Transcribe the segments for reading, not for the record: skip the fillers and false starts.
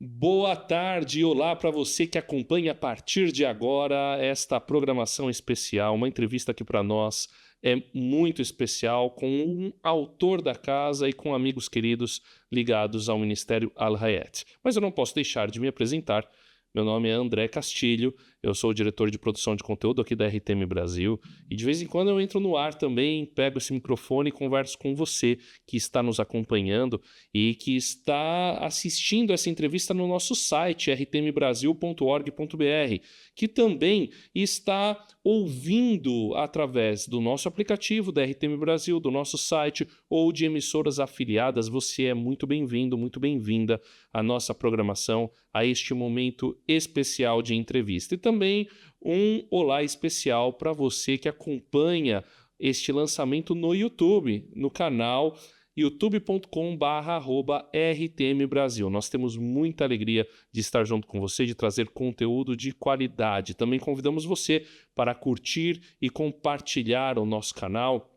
Boa tarde e olá para você que acompanha a partir de agora esta programação especial, uma entrevista aqui para nós é muito especial com um autor da casa e com amigos queridos ligados ao Ministério Al-Hayat. Mas eu não posso deixar de me apresentar. Meu nome é André Castilho, eu sou o diretor de produção de conteúdo aqui da RTM Brasil e de vez em quando eu entro no ar também, pego esse microfone e converso com você que está nos acompanhando e que está assistindo essa entrevista no nosso site rtmbrasil.org.br, que também está ouvindo através do nosso aplicativo da RTM Brasil, do nosso site ou de emissoras afiliadas. Você é muito bem-vindo, muito bem-vinda à nossa programação, a este momento especial de entrevista. E também um olá especial para você que acompanha este lançamento no YouTube, no canal youtube.com/rtmbrasil. Nós temos muita alegria de estar junto com você, de trazer conteúdo de qualidade. Também convidamos você para curtir e compartilhar o nosso canal,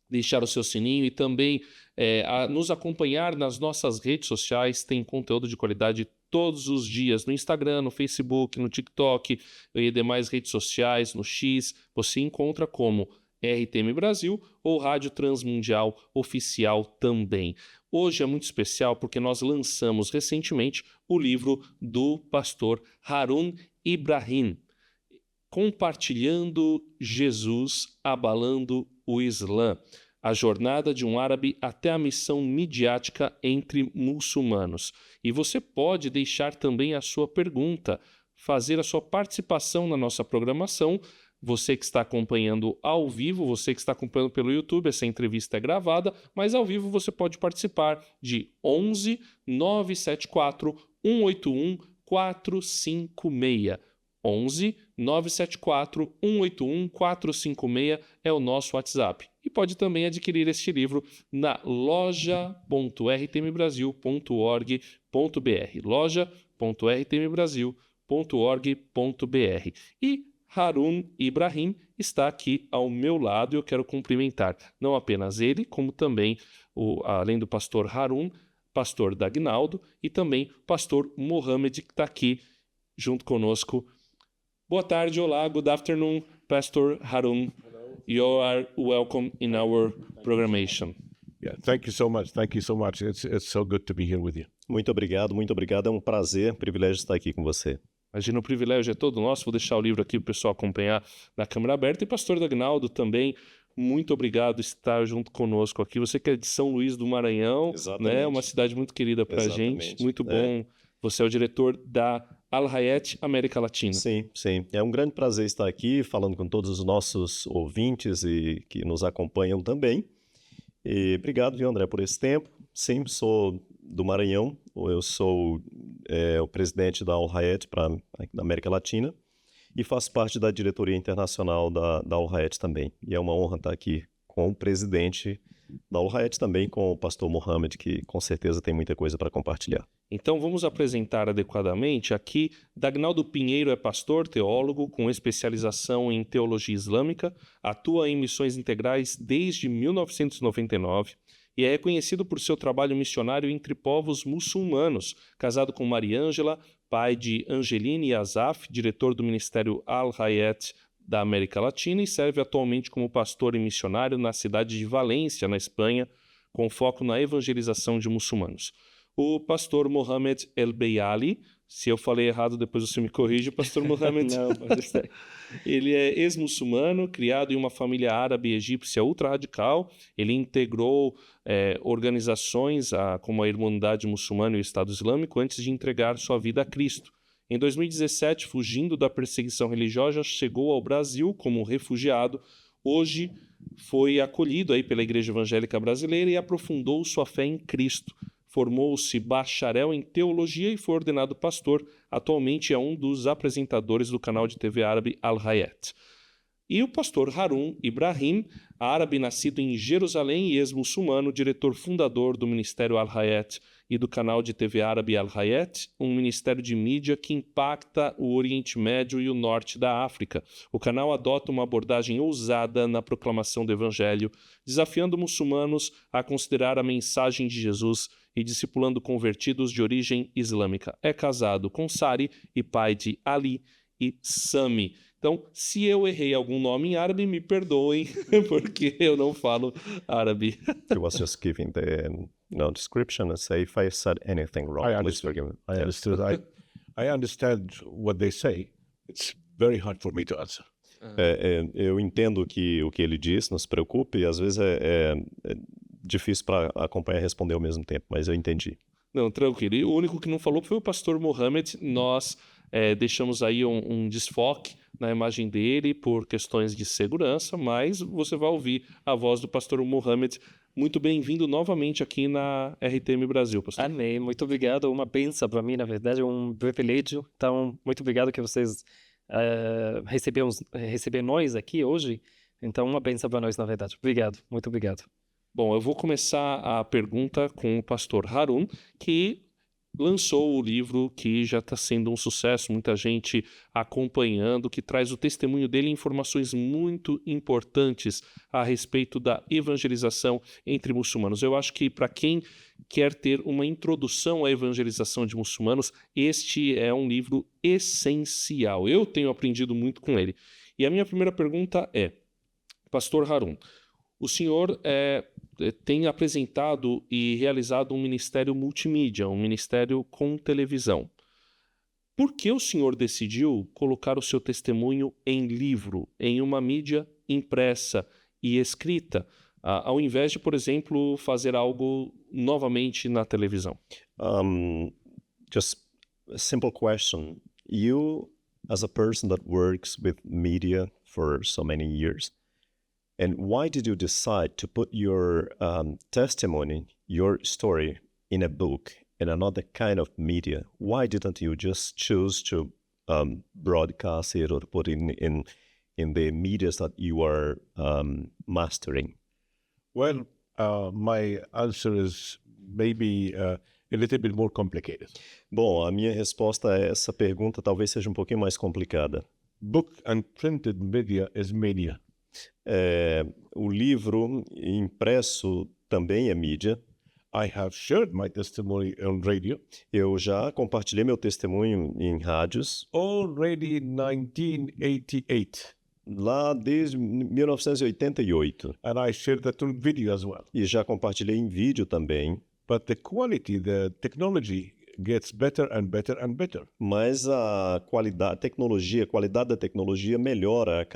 deixar o seu sininho e também nos acompanhar nas nossas redes sociais. Tem conteúdo de qualidade todos os dias no Instagram, no Facebook, no TikTok e demais redes sociais, no X. Você encontra como RTM Brasil ou Rádio Transmundial Oficial também. Hoje é muito especial porque nós lançamos recentemente o livro do pastor Harun Ibrahim, Compartilhando Jesus, Abalando o Islã. A jornada de um árabe até a missão midiática entre muçulmanos. E você pode deixar também a sua pergunta, fazer a sua participação na nossa programação. Você que está acompanhando ao vivo, você que está acompanhando pelo YouTube, essa entrevista é gravada, mas ao vivo você pode participar de 11 974 181 456. 11 974 181 456 é o nosso WhatsApp. E pode também adquirir este livro na loja.rtmbrasil.org.br, loja.rtmbrasil.org.br. E Harun Ibrahim está aqui ao meu lado e eu quero cumprimentar não apenas ele, como também, além do pastor Harun, pastor Dagnaldo e também pastor Mohamed, que está aqui junto conosco. Boa tarde, olá, good afternoon, Pastor Harun. You are welcome in our programmation. Yeah, thank you so much. Thank you so much. It's so good to be here with you. Muito obrigado. É um prazer, privilégio estar aqui com você. Imagina, o privilégio é todo nosso. Vou deixar o livro aqui para o pessoal acompanhar na câmera aberta. E pastor Dagnaldo também, muito obrigado por estar junto conosco aqui. Você que é de São Luís do Maranhão, né? Uma cidade muito querida para a gente. Muito bom. Você é o diretor da Al-Hayat América Latina. Sim. É um grande prazer estar aqui falando com todos os nossos ouvintes e que nos acompanham também. E obrigado, viu, André, por esse tempo. Sim, sou do Maranhão. Eu sou o presidente da Al-Hayat da América Latina e faço parte da diretoria internacional da Al-Hayat também. E é uma honra estar aqui com o presidente da Al-Hayat também, com o pastor Mohamed, que com certeza tem muita coisa para compartilhar. Então vamos apresentar adequadamente. Aqui, Dagnaldo Pinheiro é pastor, teólogo, com especialização em teologia islâmica, atua em missões integrais desde 1999 e é reconhecido por seu trabalho missionário entre povos muçulmanos, casado com Mariângela, pai de Angeline e Azaf, diretor do Ministério Al-Hayat da América Latina e serve atualmente como pastor e missionário na cidade de Valência, na Espanha, com foco na evangelização de muçulmanos. O pastor Mohamed El Beyali, se eu falei errado, depois você me corrige, pastor Mohamed. Não, ele é ex-muçulmano, criado em uma família árabe egípcia ultra-radical. Ele integrou organizações como a Irmandade Muçulmana e o Estado Islâmico antes de entregar sua vida a Cristo. Em 2017, fugindo da perseguição religiosa, chegou ao Brasil como refugiado. Hoje foi acolhido aí pela Igreja Evangélica Brasileira e aprofundou sua fé em Cristo. Formou-se bacharel em teologia e foi ordenado pastor. Atualmente é um dos apresentadores do canal de TV árabe Al-Hayat. E o pastor Harun Ibrahim, árabe nascido em Jerusalém e ex-muçulmano, diretor fundador do Ministério Al-Hayat e do canal de TV árabe Al-Hayat, um ministério de mídia que impacta o Oriente Médio e o Norte da África. O canal adota uma abordagem ousada na proclamação do Evangelho, desafiando muçulmanos a considerar a mensagem de Jesus e discipulando convertidos de origem islâmica. É casado com Sari e pai de Ali e Sami. Então, se eu errei algum nome em árabe, me perdoem, porque eu não falo árabe. He was just giving the description and say if I said anything wrong, I please understood. forgive me. I understood. I understand what they say. It's very hard for me to answer. Eu entendo o que ele diz, não se preocupe, e às vezes é difícil para acompanhar e responder ao mesmo tempo, mas eu entendi. Não, tranquilo. E o único que não falou foi o pastor Mohammed. Nós deixamos aí um desfoque na imagem dele por questões de segurança, mas você vai ouvir a voz do pastor Mohammed. Muito bem-vindo novamente aqui na RTM Brasil, pastor. Amém, muito obrigado. Uma bênção para mim, na verdade, um privilégio. Então, muito obrigado que vocês receber nós aqui hoje. Então, uma bênção para nós, na verdade. Obrigado, muito obrigado. Bom, eu vou começar a pergunta com o pastor Harun, que lançou o livro que já está sendo um sucesso, muita gente acompanhando, que traz o testemunho dele e informações muito importantes a respeito da evangelização entre muçulmanos. Eu acho que para quem quer ter uma introdução à evangelização de muçulmanos, este é um livro essencial. Eu tenho aprendido muito com ele. E a minha primeira pergunta é, pastor Harun, o senhor tem apresentado e realizado um ministério multimídia, um ministério com televisão. Por que o senhor decidiu colocar o seu testemunho em livro, em uma mídia impressa e escrita, ao invés de, por exemplo, fazer algo novamente na televisão? Just a simple question. You, as a person that works with media for so many years, and why did you decide to put your testimony, your story, in a book, in another kind of media? Why didn't you just choose to broadcast it or put it in the medias that you are mastering? Well, my answer is maybe a little bit more complicated. Bom, a minha resposta a essa pergunta talvez seja um pouquinho mais complicada. Book and printed media is media. O livro impresso também é mídia. I have shared my testimony on radio Eu já compartilhei meu testemunho em rádios already in 1988, lá desde 1988 and I shared that on video as well. e já compartilhei em vídeo também. But the quality, the technology gets better and better and better. Mas a qualidade da tecnologia melhora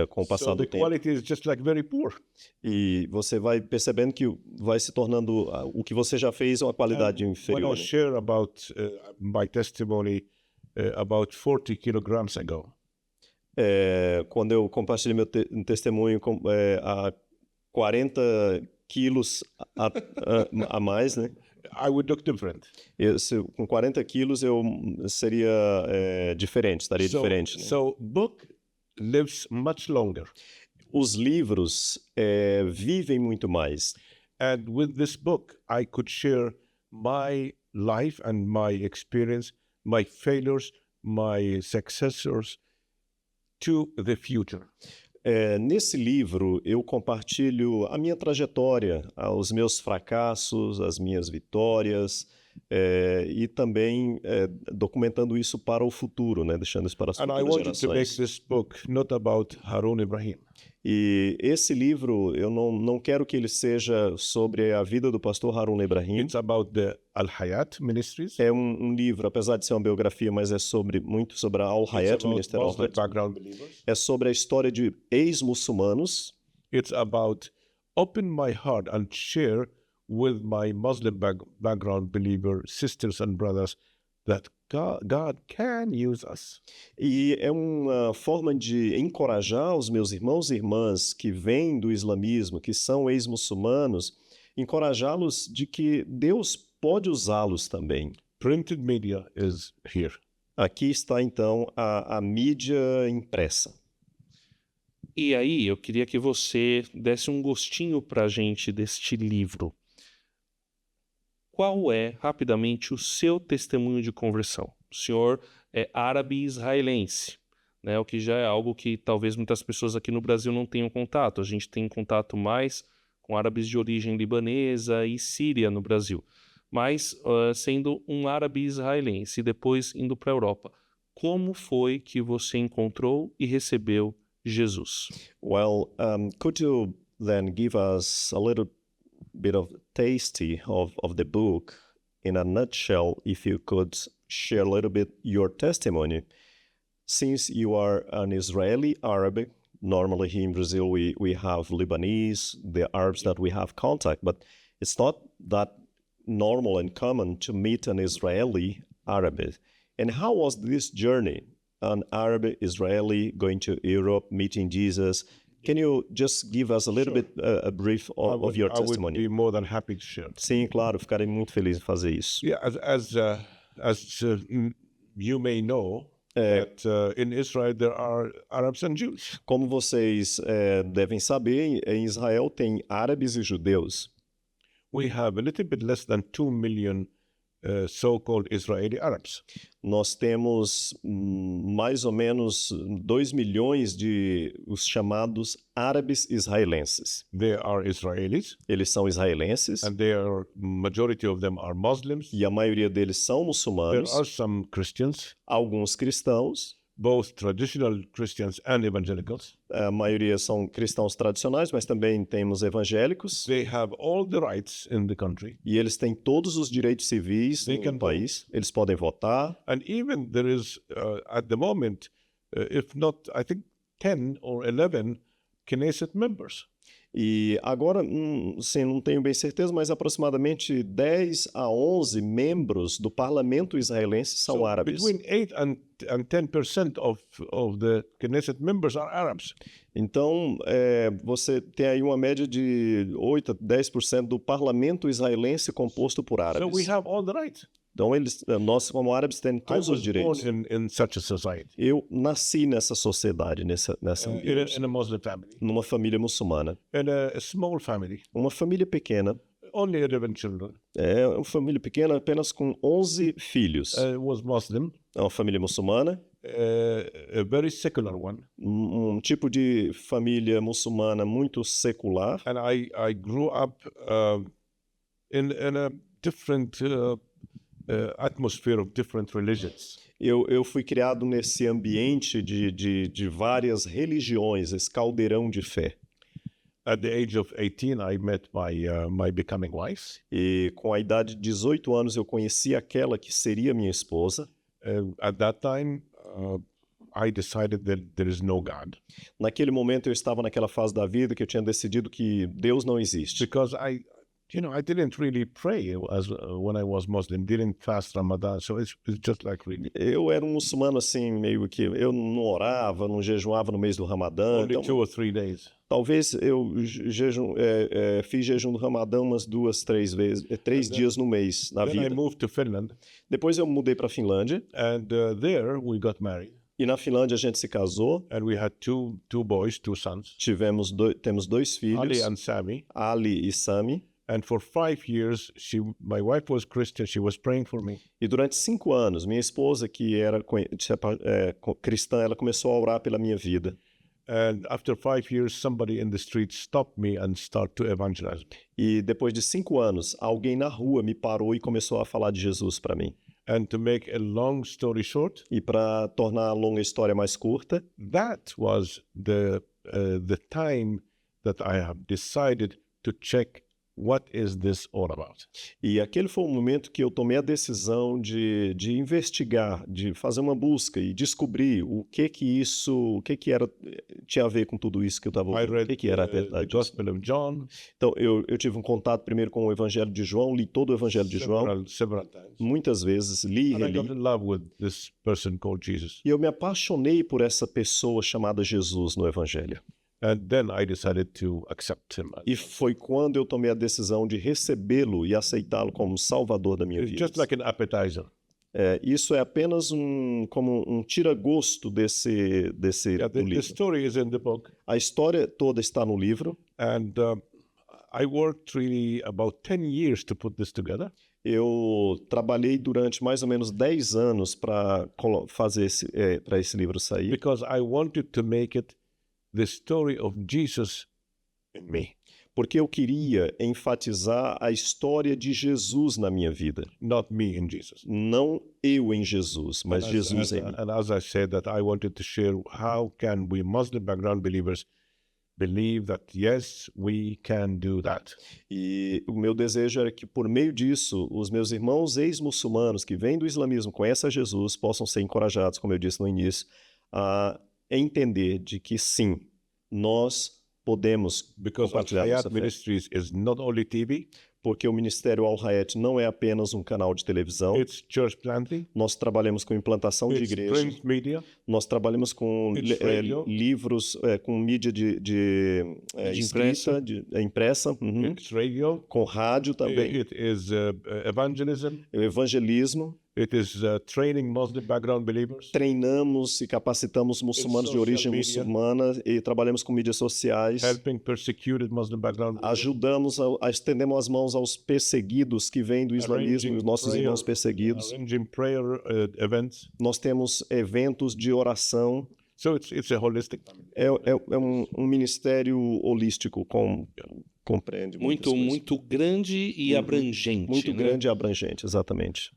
com o passar So do the tempo. quality is just like very poor. E você vai percebendo que vai se tornando o que você já fez uma qualidade When inferior. I share about my testimony about 40 kilograms ago, Quando eu compartilhei meu testemunho a 40 quilos a mais, né? I would look different. Com 40 quilos eu seria diferente, estaria diferente. Né? So book lives much longer. Os livros vivem muito mais. And with this book, I could share my life and my experience, my failures, my successors to the future. Nesse livro, eu compartilho a minha trajetória, os meus fracassos, as minhas vitórias, e também documentando isso para o futuro, né? Deixando isso para as And I futuras wanted to make gerações. this book not about Harun Ibrahim. E esse livro, eu não quero que ele seja sobre a vida do pastor Harun Ibrahim. It's about the Al-Hayat Ministries. É um livro, apesar de ser uma biografia, mas é muito sobre a Al-Hayat, It's o about Ministério Muslim Al-Hayat. background believers. É sobre a história de ex-muçulmanos. It's about open my heart and share with my Muslim background believer sisters and brothers that God can use us. E é uma forma de encorajar os meus irmãos e irmãs que vêm do islamismo, que são ex-muçulmanos, encorajá-los de que Deus pode usá-los também. Printed media is here. Aqui está, então, a mídia impressa. E aí, eu queria que você desse um gostinho para a gente deste livro. Qual é, rapidamente, o seu testemunho de conversão? O senhor é árabe israelense, né? O que já é algo que talvez muitas pessoas aqui no Brasil não tenham contato. A gente tem contato mais com árabes de origem libanesa e síria no Brasil. mas sendo um árabe israelense e depois indo para a Europa. Como foi que você encontrou e recebeu Jesus? Well, could you then give us a little bit of tasty of the book in a nutshell, if you could share a little bit your testimony? Since you are an Israeli Arab, normally here in Brazil we have Lebanese, the Arabs that we have contact, but it's not that normal and common to meet an Israeli Arab. And how was this journey? An Arab Israeli going to Europe, meeting Jesus. Can you just give us a little bit a brief of your I would testimony? be more than happy to share. Sim, claro, ficarei muito feliz em fazer isso. Yeah, you may know, that in Israel there are Arabs and Jews. Como vocês devem saber, em Israel tem árabes e judeus. We have a little bit less than 2 million so-called Israeli Arabs. Nós temos mais ou menos 2 milhões de os chamados árabes israelenses. They are Israelis, Eles são israelenses and majority of them are Muslims. e a maioria deles são There muçulmanos, are some Christians, alguns cristãos, both traditional Christians and evangelicals. a maioria são cristãos tradicionais, mas também temos evangélicos, They have all the rights in the country. e eles têm todos os direitos civis They can no país. Eles podem votar, And even there is, at the moment, if not, I think 10 or 11 Knesset members. e agora, sim, não tenho bem certeza, mas aproximadamente 10 a 11 membros do parlamento israelense são So árabes. between 8 and 10% of the Knesset members are Arabs. Então, você tem aí uma média de 8 a 10% do parlamento israelense composto por So árabes. we have all the rights. Então, nós, como árabes, temos I todos os was born direitos. in such a society, Eu nasci nessa sociedade, nessa in a Muslim family, numa família muçulmana. in a small family, Uma família pequena. only 11 children. É uma família pequena apenas com 11 filhos. Was Muslim, É uma família muçulmana, a very secular one. um tipo de família muçulmana muito secular. And I grew up in a different atmosphere of different religions. Eu fui criado nesse ambiente de várias religiões, esse caldeirão de fé. At the age of 18, I met my becoming wife. E com a idade de 18 anos eu conheci aquela que seria minha esposa. At that time, I decided that there is no God, Naquele momento eu estava naquela fase da vida que eu tinha decidido que Deus não existe. because I didn't really pray when I was Muslim, didn't fast Ramadan, so it's just like reading. Eu era um muçulmano assim, meio que eu não orava, não jejuava no mês do Ramadã. Only Então, 2 or 3 days. talvez eu fiz jejum do Ramadã umas 2, 3 vezes, 3 dias no mês na Then I vida. moved to Finland, Depois eu mudei para a Finlândia and there we got married, e na Finlândia a gente se casou. and we had two boys, 2 sons, Temos 2 filhos, Ali and Sami. Ali e Sami. And for 5 years, my wife was Christian. She was praying for me. E durante 5 anos, minha esposa, que era cristã, ela começou a orar pela minha vida. And after 5 years, somebody in the street stopped me and started to evangelize me. E depois de 5 anos, alguém na rua me parou e começou a falar de Jesus para mim. And to make a long story short, E para tornar a longa história mais curta, that was the time that I have decided to check what is this all about. e aquele foi o momento que eu tomei a decisão de investigar, de fazer uma busca e descobrir o que era, tinha a ver com tudo isso que eu estava I ouvindo, read o que era a the verdade disso. Gospel of John Então, eu tive um contato primeiro com o Evangelho de João, li todo o Evangelho de João, several times. muitas vezes, li e And I got reli, in love with this person called Jesus. e eu me apaixonei por essa pessoa chamada Jesus no Evangelho. And then I decided to accept him. E foi quando eu tomei a decisão de recebê-lo e aceitá-lo como Salvador da minha It's vida. just like an appetizer. Isso é apenas como um tira-gosto desse Yeah, do the livro. story is in the book. A história toda está no livro. And I worked really about 10 years to put this together. Eu trabalhei durante mais ou menos 10 anos para fazer para esse livro sair, Because I wanted to make it the story of Jesus in me. porque eu queria enfatizar a história de Jesus na minha vida. not me in Jesus. Não eu em Jesus, mas Jesus em mim. And as I said, that I wanted to share how can we Muslim background believers believe that yes, we can do that. E o meu desejo era que, por meio disso, os meus irmãos ex-muçulmanos que vêm do islamismo, conhecem a Jesus, possam ser encorajados, como eu disse no início, a entender de que sim, nós podemos Because compartilhar Al-Hayat nossa fé. Ministries is not only TV, Porque o Ministério Al-Hayat não é apenas um canal de televisão. it's church planting, Nós trabalhamos com implantação de it's igrejas. print media, Nós trabalhamos com It's radio. livros, com mídia de escrita, impressa, it's radio, com rádio também, it is evangelism, o evangelismo. it is training Muslim background believers, Treinamos e capacitamos muçulmanos de social origem media. muçulmana e trabalhamos com mídias sociais. helping persecuted Muslim background believers, Ajudamos, estendemos as mãos aos perseguidos que vêm do islamismo, os nossos prayer, irmãos perseguidos. arranging prayer events. Nós temos eventos de oração. So it's a holistic. É um ministério holístico, compreende muitas coisas. Muito grande e abrangente. Muito né? grande e abrangente, exatamente.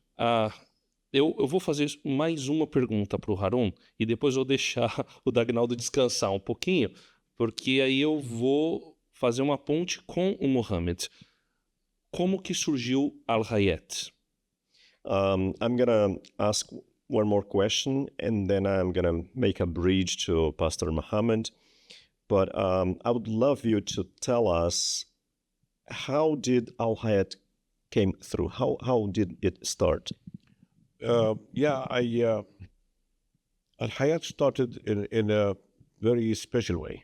Eu vou fazer mais uma pergunta para o Haron e depois vou deixar o Dagnaldo descansar um pouquinho, porque aí eu vou fazer uma ponte com o Mohammed. Como que surgiu Al-Hayat? I'm gonna ask one more question, and then I'm gonna make a bridge to Pastor Muhammad. But I would love you to tell us, how did Al-Hayat came through? How did it start? Al-Hayat started in a very special way.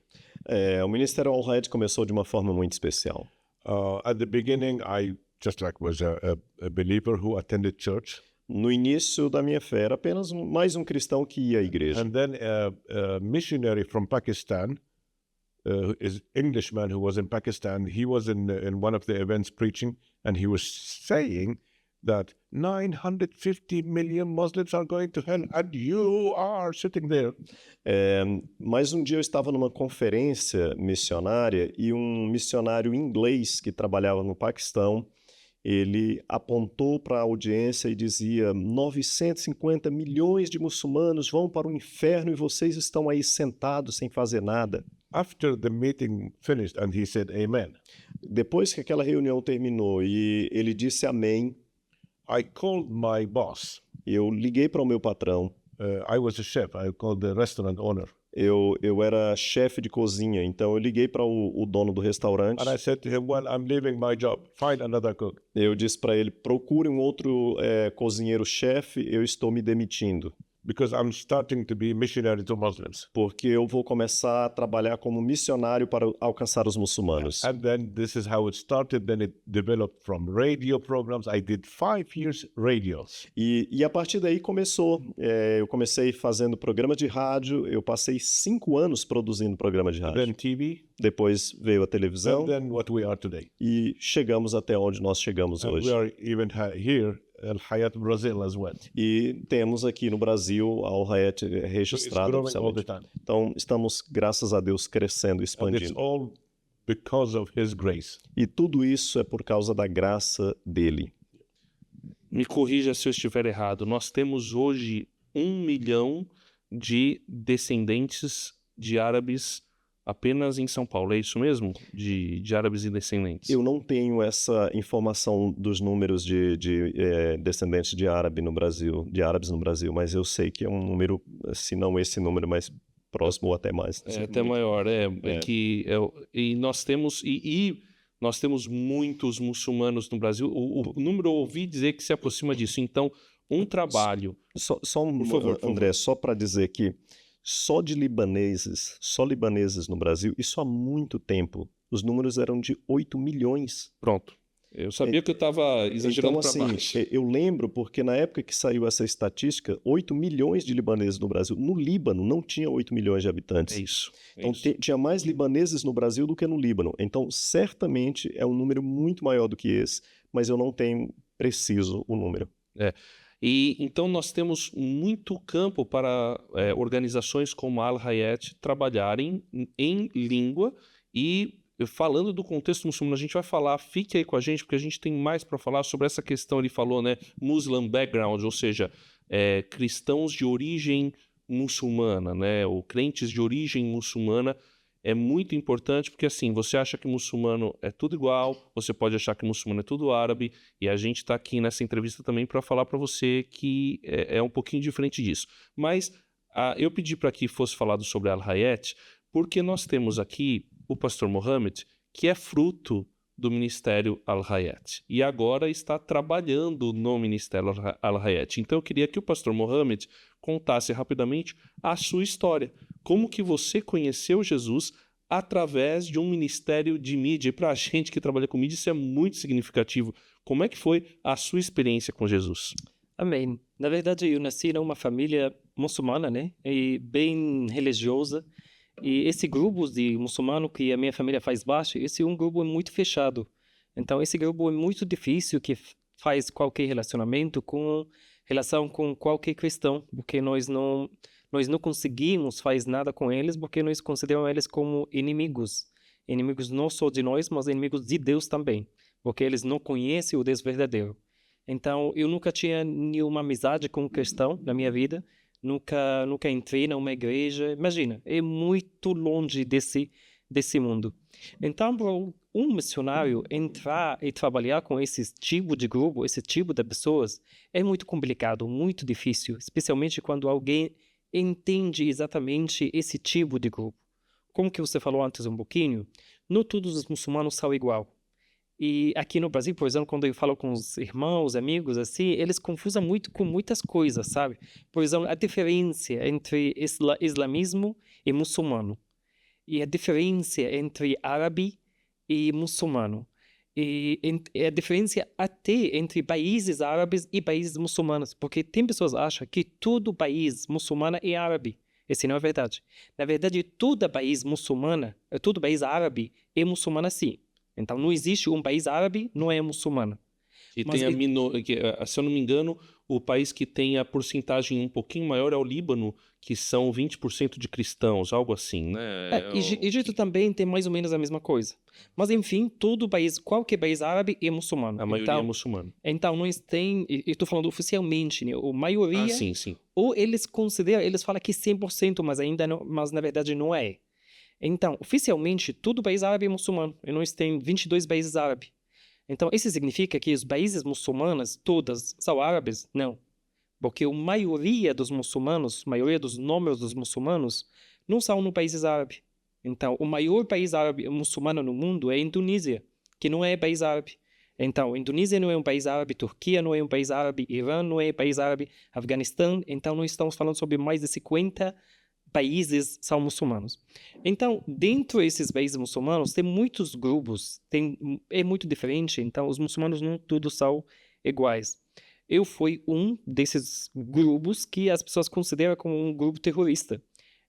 O Ministério Al-Hayat começou de uma forma muito especial. At the beginning, I just was a believer who attended church. No início da minha fé, era apenas mais um cristão que ia à igreja. And then a missionary from Pakistan, is Englishman who was in Pakistan, he was in one of the events preaching, and he was saying that 950 million Muslims are going to hell, and you are sitting there. Mas um dia eu estava numa conferência missionária e um missionário inglês que trabalhava no Paquistão, ele apontou para a audiência e dizia: 950 milhões de muçulmanos vão para o inferno e vocês estão aí sentados sem fazer nada. After the meeting finished, and he said, Amen. Depois que aquela reunião terminou e ele disse amém, I called my boss. eu liguei para o meu patrão. I was a chef. I called the restaurant owner. Eu era chefe de cozinha, então eu liguei para o dono do restaurante. And I said to him, well, I'm leaving my job. Find another cook. Eu disse para ele: procure um outro cozinheiro-chefe, eu estou me demitindo. Because I'm starting to be missionary to Muslims. Porque eu vou começar a trabalhar como missionário para alcançar os muçulmanos. And then this is how it started. Then it developed from radio programs. I did 5 years radios. E a partir daí começou. Eu comecei fazendo programa de rádio, eu passei 5 anos produzindo programa de rádio. Then TV. Depois veio a televisão And then what we are today. e chegamos até onde nós chegamos And hoje. we are even here, Al-Hayat Brazil as well. E temos aqui no Brasil a Al-Hayat So it's registrada growing all the oficialmente. time. Então, estamos, graças a Deus, crescendo, And it's expandindo. all because of His grace. E tudo isso é por causa da graça dele. Me corrija se eu estiver errado. Nós temos hoje 1 milhão de descendentes de árabes apenas em São Paulo. É isso mesmo? De árabes e descendentes? Eu não tenho essa informação dos números de descendentes de árabes no Brasil, mas eu sei que é um número, se não esse número, mais próximo ou até mais. É até maior. E nós temos nós temos muitos muçulmanos no Brasil. O número eu ouvi dizer que se aproxima disso. Então, um trabalho. Por favor, por favor. André, só para dizer que só libaneses no Brasil, isso há muito tempo, os números eram de 8 milhões. Pronto. Eu sabia que eu estava exagerando Então, para assim, baixo. eu lembro porque na época que saiu essa estatística, 8 milhões de libaneses no Brasil. No Líbano não tinha 8 milhões de habitantes. É isso. Então tinha mais libaneses no Brasil do que no Líbano. Então certamente é um número muito maior do que esse, mas eu não tenho preciso o número. E então nós temos muito campo para organizações como a Al-Hayat trabalharem em língua e falando do contexto muçulmano, a gente vai falar, fique aí com a gente, porque a gente tem mais para falar sobre essa questão, ele falou, né, Muslim background, ou seja, cristãos de origem muçulmana, né, ou crentes de origem muçulmana, é muito importante, porque assim, você acha que muçulmano é tudo igual, você pode achar que muçulmano é tudo árabe, e a gente está aqui nessa entrevista também para falar para você que é um pouquinho diferente disso. Mas eu pedi para que fosse falado sobre Al-Hayat, porque nós temos aqui o pastor Mohammed, que é fruto do Ministério Al-Hayat, e agora está trabalhando no Ministério Al-Hayat. Então eu queria que o pastor Mohammed contasse rapidamente a sua história. Como que você conheceu Jesus através de um ministério de mídia? E para a gente que trabalha com mídia, isso é muito significativo. Como é que foi a sua experiência com Jesus? Amém. Na verdade, eu nasci numa família muçulmana, né? E bem religiosa. E esse grupo de muçulmano que a minha família faz parte, esse é um grupo muito fechado. Então, esse grupo é muito difícil que faz qualquer relação com qualquer cristão, porque nós não conseguimos fazer nada com eles, porque nós consideramos eles como inimigos. Inimigos não só de nós, mas inimigos de Deus também, porque eles não conhecem o Deus verdadeiro. Então, eu nunca tinha nenhuma amizade com um cristão na minha vida, nunca entrei numa igreja. Imagina, é muito longe desse mundo. Então, para um missionário entrar e trabalhar com esse tipo de grupo, esse tipo de pessoas, é muito complicado, muito difícil, especialmente quando alguém entende exatamente esse tipo de grupo. Como que você falou antes um pouquinho, não todos os muçulmanos são igual. E aqui no Brasil, por exemplo, quando eu falo com os irmãos, amigos, assim, eles confusam muito com muitas coisas, sabe? Por exemplo, a diferença entre islamismo e muçulmano. E a diferença entre árabe e muçulmano. E a diferença até entre países árabes e países muçulmanos. Porque tem pessoas que acham que todo país muçulmano é árabe. Isso não é verdade. Na verdade, todo país árabe é muçulmano sim. Então, não existe um país árabe, não é muçulmano. E tem se eu não me engano, o país que tem a porcentagem um pouquinho maior é o Líbano, que são 20% de cristãos, algo assim, né? Egito também tem mais ou menos a mesma coisa. Mas, enfim, qualquer país árabe é muçulmano. A maioria é muçulmana. Então, nós tem, eu estou falando oficialmente, né? A maioria, sim. ou eles falam que 100%, mas ainda não, mas na verdade não é. Então, oficialmente, todo país árabe é muçulmano. E nós temos 22 países árabes. Então, isso significa que os países muçulmanos, todas, são árabes? Não. Porque a maioria dos muçulmanos, a maioria dos números dos muçulmanos, não são no países árabes. Então, o maior país árabe muçulmano no mundo é a Indonésia, que não é país árabe. Então, a Indonésia não é um país árabe, Turquia não é um país árabe, Irã não é um país árabe, Afeganistão. Então, nós estamos falando sobre mais de 50 países são muçulmanos. Então, dentro desses países muçulmanos, tem muitos grupos, é muito diferente, então os muçulmanos não todos são iguais. Eu fui um desses grupos que as pessoas consideram como um grupo terrorista.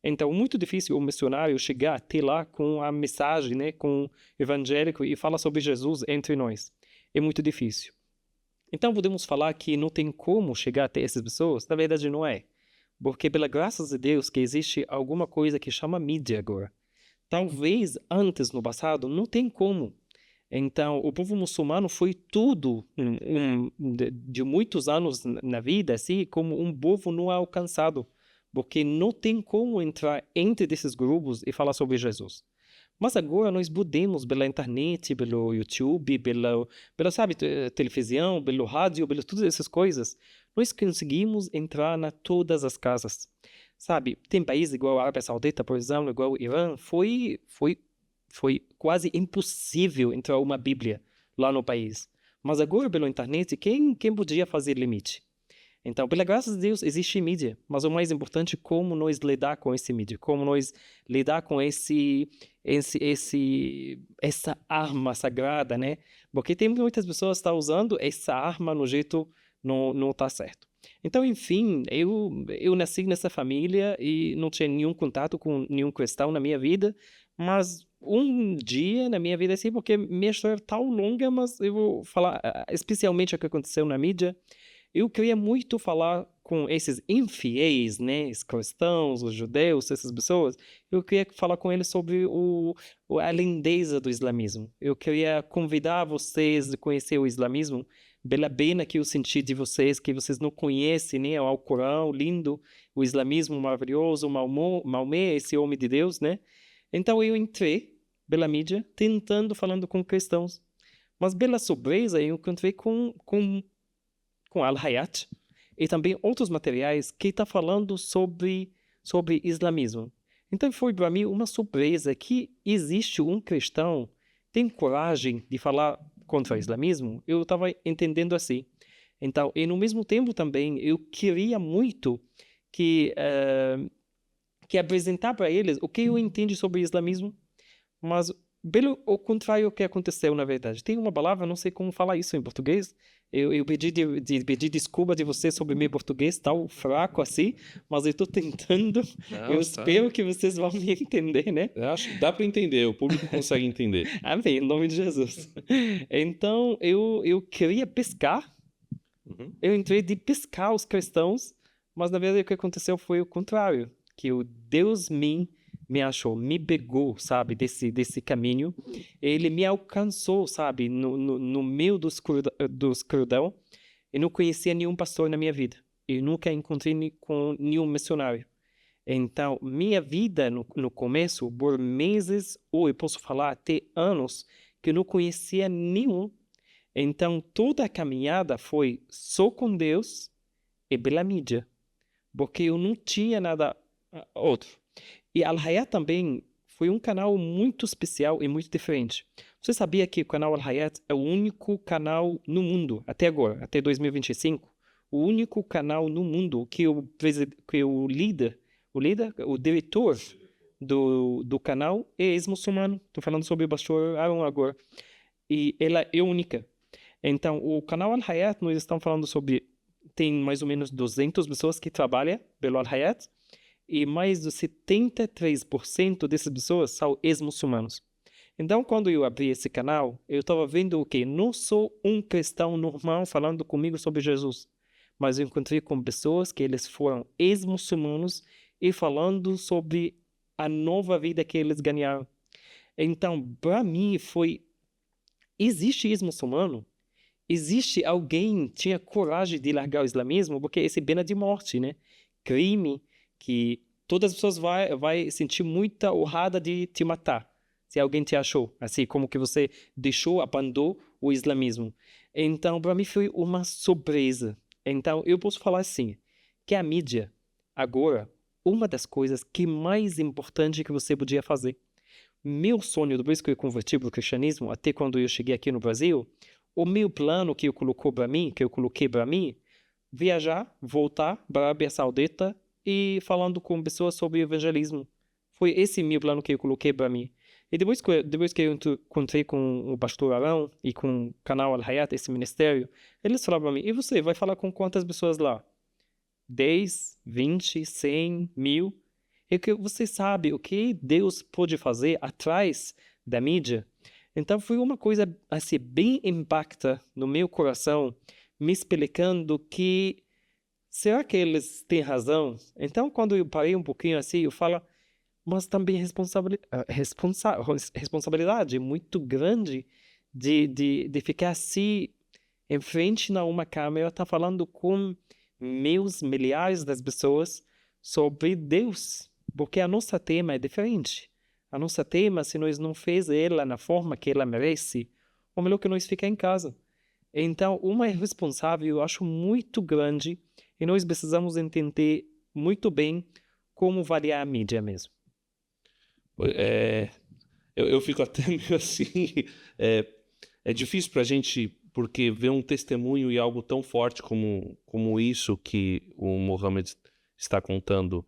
Então, muito difícil o missionário chegar até lá com a mensagem, né, com o evangélico e falar sobre Jesus entre nós. É muito difícil. Então, podemos falar que não tem como chegar até essas pessoas? Na verdade, não é. Porque, pela graça de Deus, que existe alguma coisa que chama mídia agora. Talvez antes, no passado, não tem como. Então, o povo muçulmano foi tudo de muitos anos na vida, assim, como um povo não alcançado. Porque não tem como entrar entre esses grupos e falar sobre Jesus. Mas agora nós podemos, pela internet, pelo YouTube, pela sabe, televisão, pelo rádio, pelas todas essas coisas, nós conseguimos entrar em todas as casas. Sabe, tem países igual a Arábia Saudita, por exemplo, igual o Irã, foi quase impossível entrar uma Bíblia lá no país. Mas agora, pela internet, quem podia fazer limite? Então, pela graça de Deus, existe mídia, mas o mais importante é como nós lidar com esse mídia, como nós lidar com essa arma sagrada, né? Porque tem muitas pessoas que estão usando essa arma no jeito não está certo. Então, enfim, eu nasci nessa família e não tinha nenhum contato com nenhum cristão na minha vida, mas um dia na minha vida, assim, porque minha história é tão longa, mas eu vou falar especialmente o que aconteceu na mídia. Eu queria muito falar com esses infiéis, né, os cristãos, os judeus, essas pessoas, eu queria falar com eles sobre a lindeza do islamismo. Eu queria convidar vocês a conhecer o islamismo, pela pena que eu senti de vocês, que vocês não conhecem, né, o Alcorão lindo, o islamismo maravilhoso, Maomé, esse homem de Deus, né? Então eu entrei pela mídia, falando com cristãos. Mas pela surpresa, eu encontrei com Al-Hayat e também outros materiais que estão falando sobre islamismo. Então foi para mim uma surpresa que existe um cristão que tem coragem de falar contra o islamismo. Eu estava entendendo assim. Então, e no mesmo tempo também, eu queria muito que apresentar para eles o que eu entendo sobre o islamismo, mas pelo o contrário o que aconteceu, na verdade. Tem uma palavra, não sei como falar isso em português. Eu pedi desculpa de você sobre meu português, tão fraco assim, mas eu estou tentando. Não, Eu espero que vocês vão me entender, né? Eu acho que dá para entender, o público consegue entender. Amém, em nome de Jesus. Então, eu queria pescar. Eu entrei de pescar os cristãos, mas na verdade o que aconteceu foi o contrário. Que o Deus me achou, me pegou, sabe, desse caminho. Ele me alcançou, sabe, no meio do escuridão. Eu não conhecia nenhum pastor na minha vida. Eu nunca encontrei com nenhum missionário. Então, minha vida no começo, por meses, ou eu posso falar até anos, que eu não conhecia nenhum. Então, toda a caminhada foi só com Deus e pela mídia. Porque eu não tinha nada outro. E Al-Hayat também foi um canal muito especial e muito diferente. Você sabia que o canal Al-Hayat é o único canal no mundo, até agora, até 2025, o único canal no mundo que o diretor do canal é ex-muçulmano. Estou falando sobre o pastor Aaron agora. E ela é única. Então, o canal Al-Hayat, nós estamos falando sobre... Tem mais ou menos 200 pessoas que trabalham pelo Al-Hayat. E mais de 73% dessas pessoas são ex-muçulmanos. Então, quando eu abri esse canal, eu estava vendo o quê? Não sou um cristão normal falando comigo sobre Jesus, mas eu encontrei com pessoas que eles foram ex-muçulmanos e falando sobre a nova vida que eles ganharam. Então, para mim, existe ex-muçulmano? Existe alguém que tinha coragem de largar o islamismo? Porque esse é pena de morte, né? Crime, que todas as pessoas vai sentir muita honrada de te matar, se alguém te achou, assim como que você abandonou o islamismo. Então, para mim foi uma surpresa. Então, eu posso falar assim, que a mídia, agora, uma das coisas que mais importante que você podia fazer. Meu sonho, depois que eu converti para o cristianismo, até quando eu cheguei aqui no Brasil, o meu plano que eu coloquei para mim, viajar, voltar para a Arábia Saudita, e falando com pessoas sobre evangelismo. Foi esse meu plano que eu coloquei para mim. E depois que eu encontrei com o pastor Arão e com o canal Al-Hayat, esse ministério, eles falaram para mim, e você vai falar com quantas pessoas lá? 10, 20, 100, 1000? E que você sabe o que Deus pode fazer atrás da mídia? Então foi uma coisa assim, bem impacta no meu coração, me explicando que será que eles têm razão? Então, quando eu parei um pouquinho assim, eu falo, mas também responsabilidade muito grande de ficar assim, em frente a uma câmera, tá falando com milhares das pessoas sobre Deus. Porque a nossa tema é diferente. A nossa tema, se nós não fez ela na forma que ela merece, ou melhor que nós ficar em casa. Então, uma responsável, eu acho muito grande, e nós precisamos entender muito bem como variar a mídia mesmo. Eu fico até meio assim... É difícil para a gente, porque ver um testemunho e algo tão forte como isso que o Mohammed está contando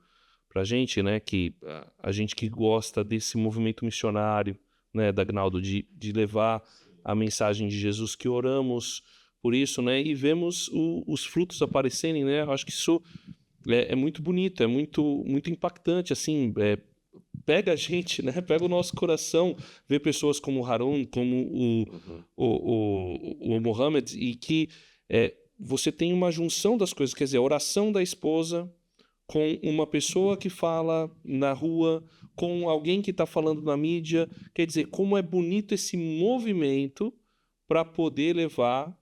para a gente, né? Que a gente que gosta desse movimento missionário, né, da Agnaldo, de levar a mensagem de Jesus, que oramos por isso, né? E vemos os frutos aparecerem, né? Eu acho que isso é muito bonito, é muito impactante, assim, pega a gente, né? Pega o nosso coração, ver pessoas como o Harun, como o Mohammed, e que você tem uma junção das coisas, quer dizer, a oração da esposa com uma pessoa que fala na rua, com alguém que está falando na mídia. Quer dizer, como é bonito esse movimento para poder levar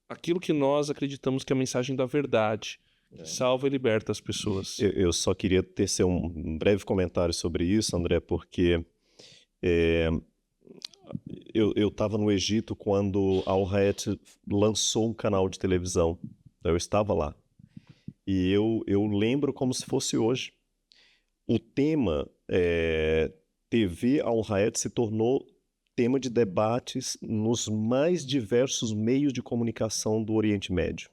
aquilo que nós acreditamos que é a mensagem da verdade, que salva e liberta as pessoas. Eu só queria tecer um breve comentário sobre isso, André, porque eu estava no Egito quando a Al-Hayat lançou um canal de televisão. Eu estava lá. E eu lembro como se fosse hoje. O tema TV Al-Hayat se tornou tema de debates nos mais diversos meios de comunicação do Oriente Médio.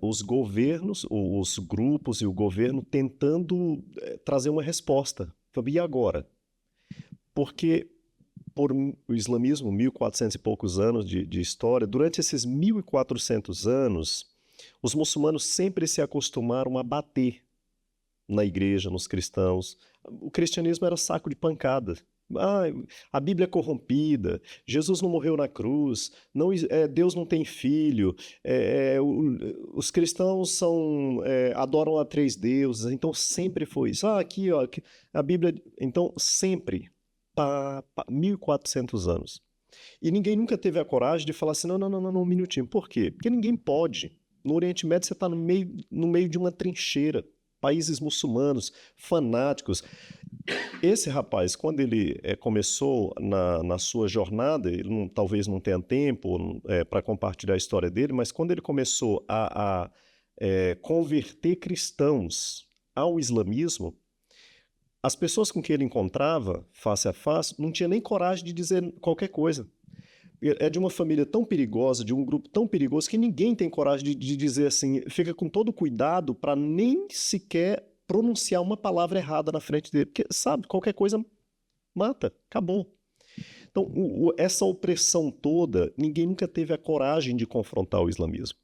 Os governos, os grupos e o governo tentando trazer uma resposta. E agora? Porque por o islamismo, 1.400 e poucos anos de história, durante esses 1.400 anos, os muçulmanos sempre se acostumaram a bater na igreja, nos cristãos. O cristianismo era saco de pancada. A Bíblia é corrompida, Jesus não morreu na cruz, Deus não tem filho, os cristãos adoram a 3 deuses, então sempre foi isso. Aqui, ó, a Bíblia... Então, sempre, 1.400 anos. E ninguém nunca teve a coragem de falar assim, não, um minutinho. Por quê? Porque ninguém pode. No Oriente Médio você está no meio de uma trincheira. Países muçulmanos, fanáticos. Esse rapaz, quando ele começou na sua jornada, ele talvez não tenha tempo para compartilhar a história dele, mas quando ele começou a converter cristãos ao islamismo, as pessoas com quem ele encontrava, face a face, não tinha nem coragem de dizer qualquer coisa. É de uma família tão perigosa, de um grupo tão perigoso, que ninguém tem coragem de dizer assim, fica com todo cuidado para nem sequer pronunciar uma palavra errada na frente dele, porque, sabe, qualquer coisa mata, acabou. Então, essa opressão toda, ninguém nunca teve a coragem de confrontar o islamismo.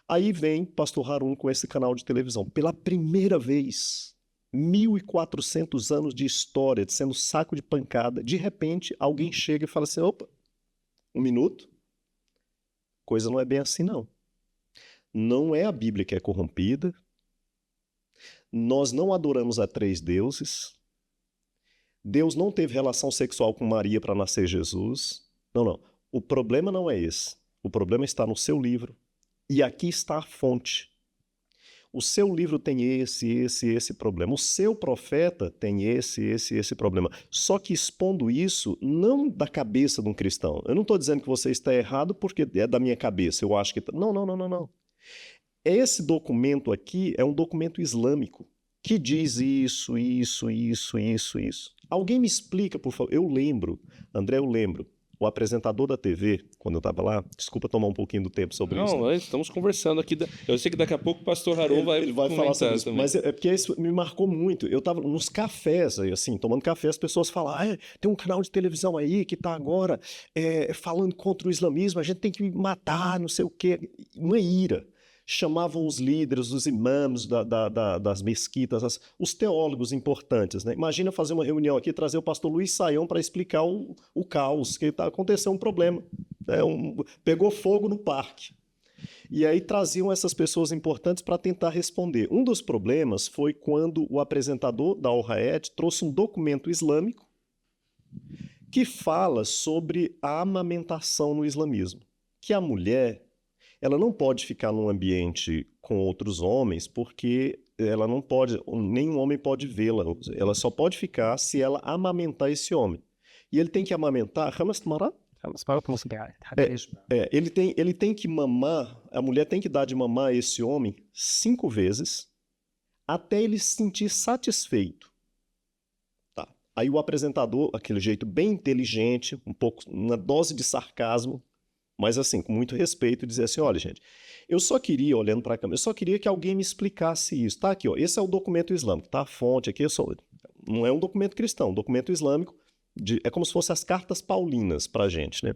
Aí vem Pastor Harun com esse canal de televisão, pela primeira vez, 1.400 anos de história, de sendo saco de pancada, de repente, alguém chega e fala assim, opa, 1 minuto, coisa não é bem assim, não. Não é a Bíblia que é corrompida, nós não adoramos a 3 deuses, Deus não teve relação sexual com Maria para nascer Jesus. Não. O problema não é esse. O problema está no seu livro. E aqui está a fonte. O seu livro tem esse problema. O seu profeta tem esse problema. Só que expondo isso, não da cabeça de um cristão. Eu não estou dizendo que você está errado porque é da minha cabeça. Eu acho que... Não. Esse documento aqui é um documento islâmico que diz isso. Alguém me explica, por favor. Eu lembro, André, o apresentador da TV, quando eu estava lá, desculpa tomar um pouquinho do tempo sobre isso. Não, estamos conversando aqui. Eu sei que daqui a pouco o pastor Harun vai falar sobre isso. também. Mas é porque isso me marcou muito. Eu estava nos cafés, aí, assim, tomando café, as pessoas falam, tem um canal de televisão aí que está agora falando contra o islamismo, a gente tem que matar, não sei o quê. Uma ira. Chamavam os líderes, os imãs das mesquitas, os teólogos importantes, né? Imagina fazer uma reunião aqui, trazer o pastor Luiz Saião para explicar o caos, que aconteceu um problema. Pegou fogo no parque. E aí traziam essas pessoas importantes para tentar responder. Um dos problemas foi quando o apresentador da Al-Hayat trouxe um documento islâmico que fala sobre a amamentação no islamismo. Que a mulher... ela não pode ficar num ambiente com outros homens porque ela não pode, nenhum homem pode vê-la. Ela só pode ficar se ela amamentar esse homem. E ele tem que amamentar... ele tem que mamar, a mulher tem que dar de mamar a esse homem 5 vezes até ele se sentir satisfeito. Tá. Aí o apresentador, aquele jeito bem inteligente, uma dose de sarcasmo, mas assim, com muito respeito, dizer assim, olha, gente, eu só queria, olhando para a câmera, eu só queria que alguém me explicasse isso. Tá aqui, ó, esse é o documento islâmico, tá? A fonte aqui, não é um documento cristão, um documento islâmico, é como se fossem as cartas paulinas para a gente, né?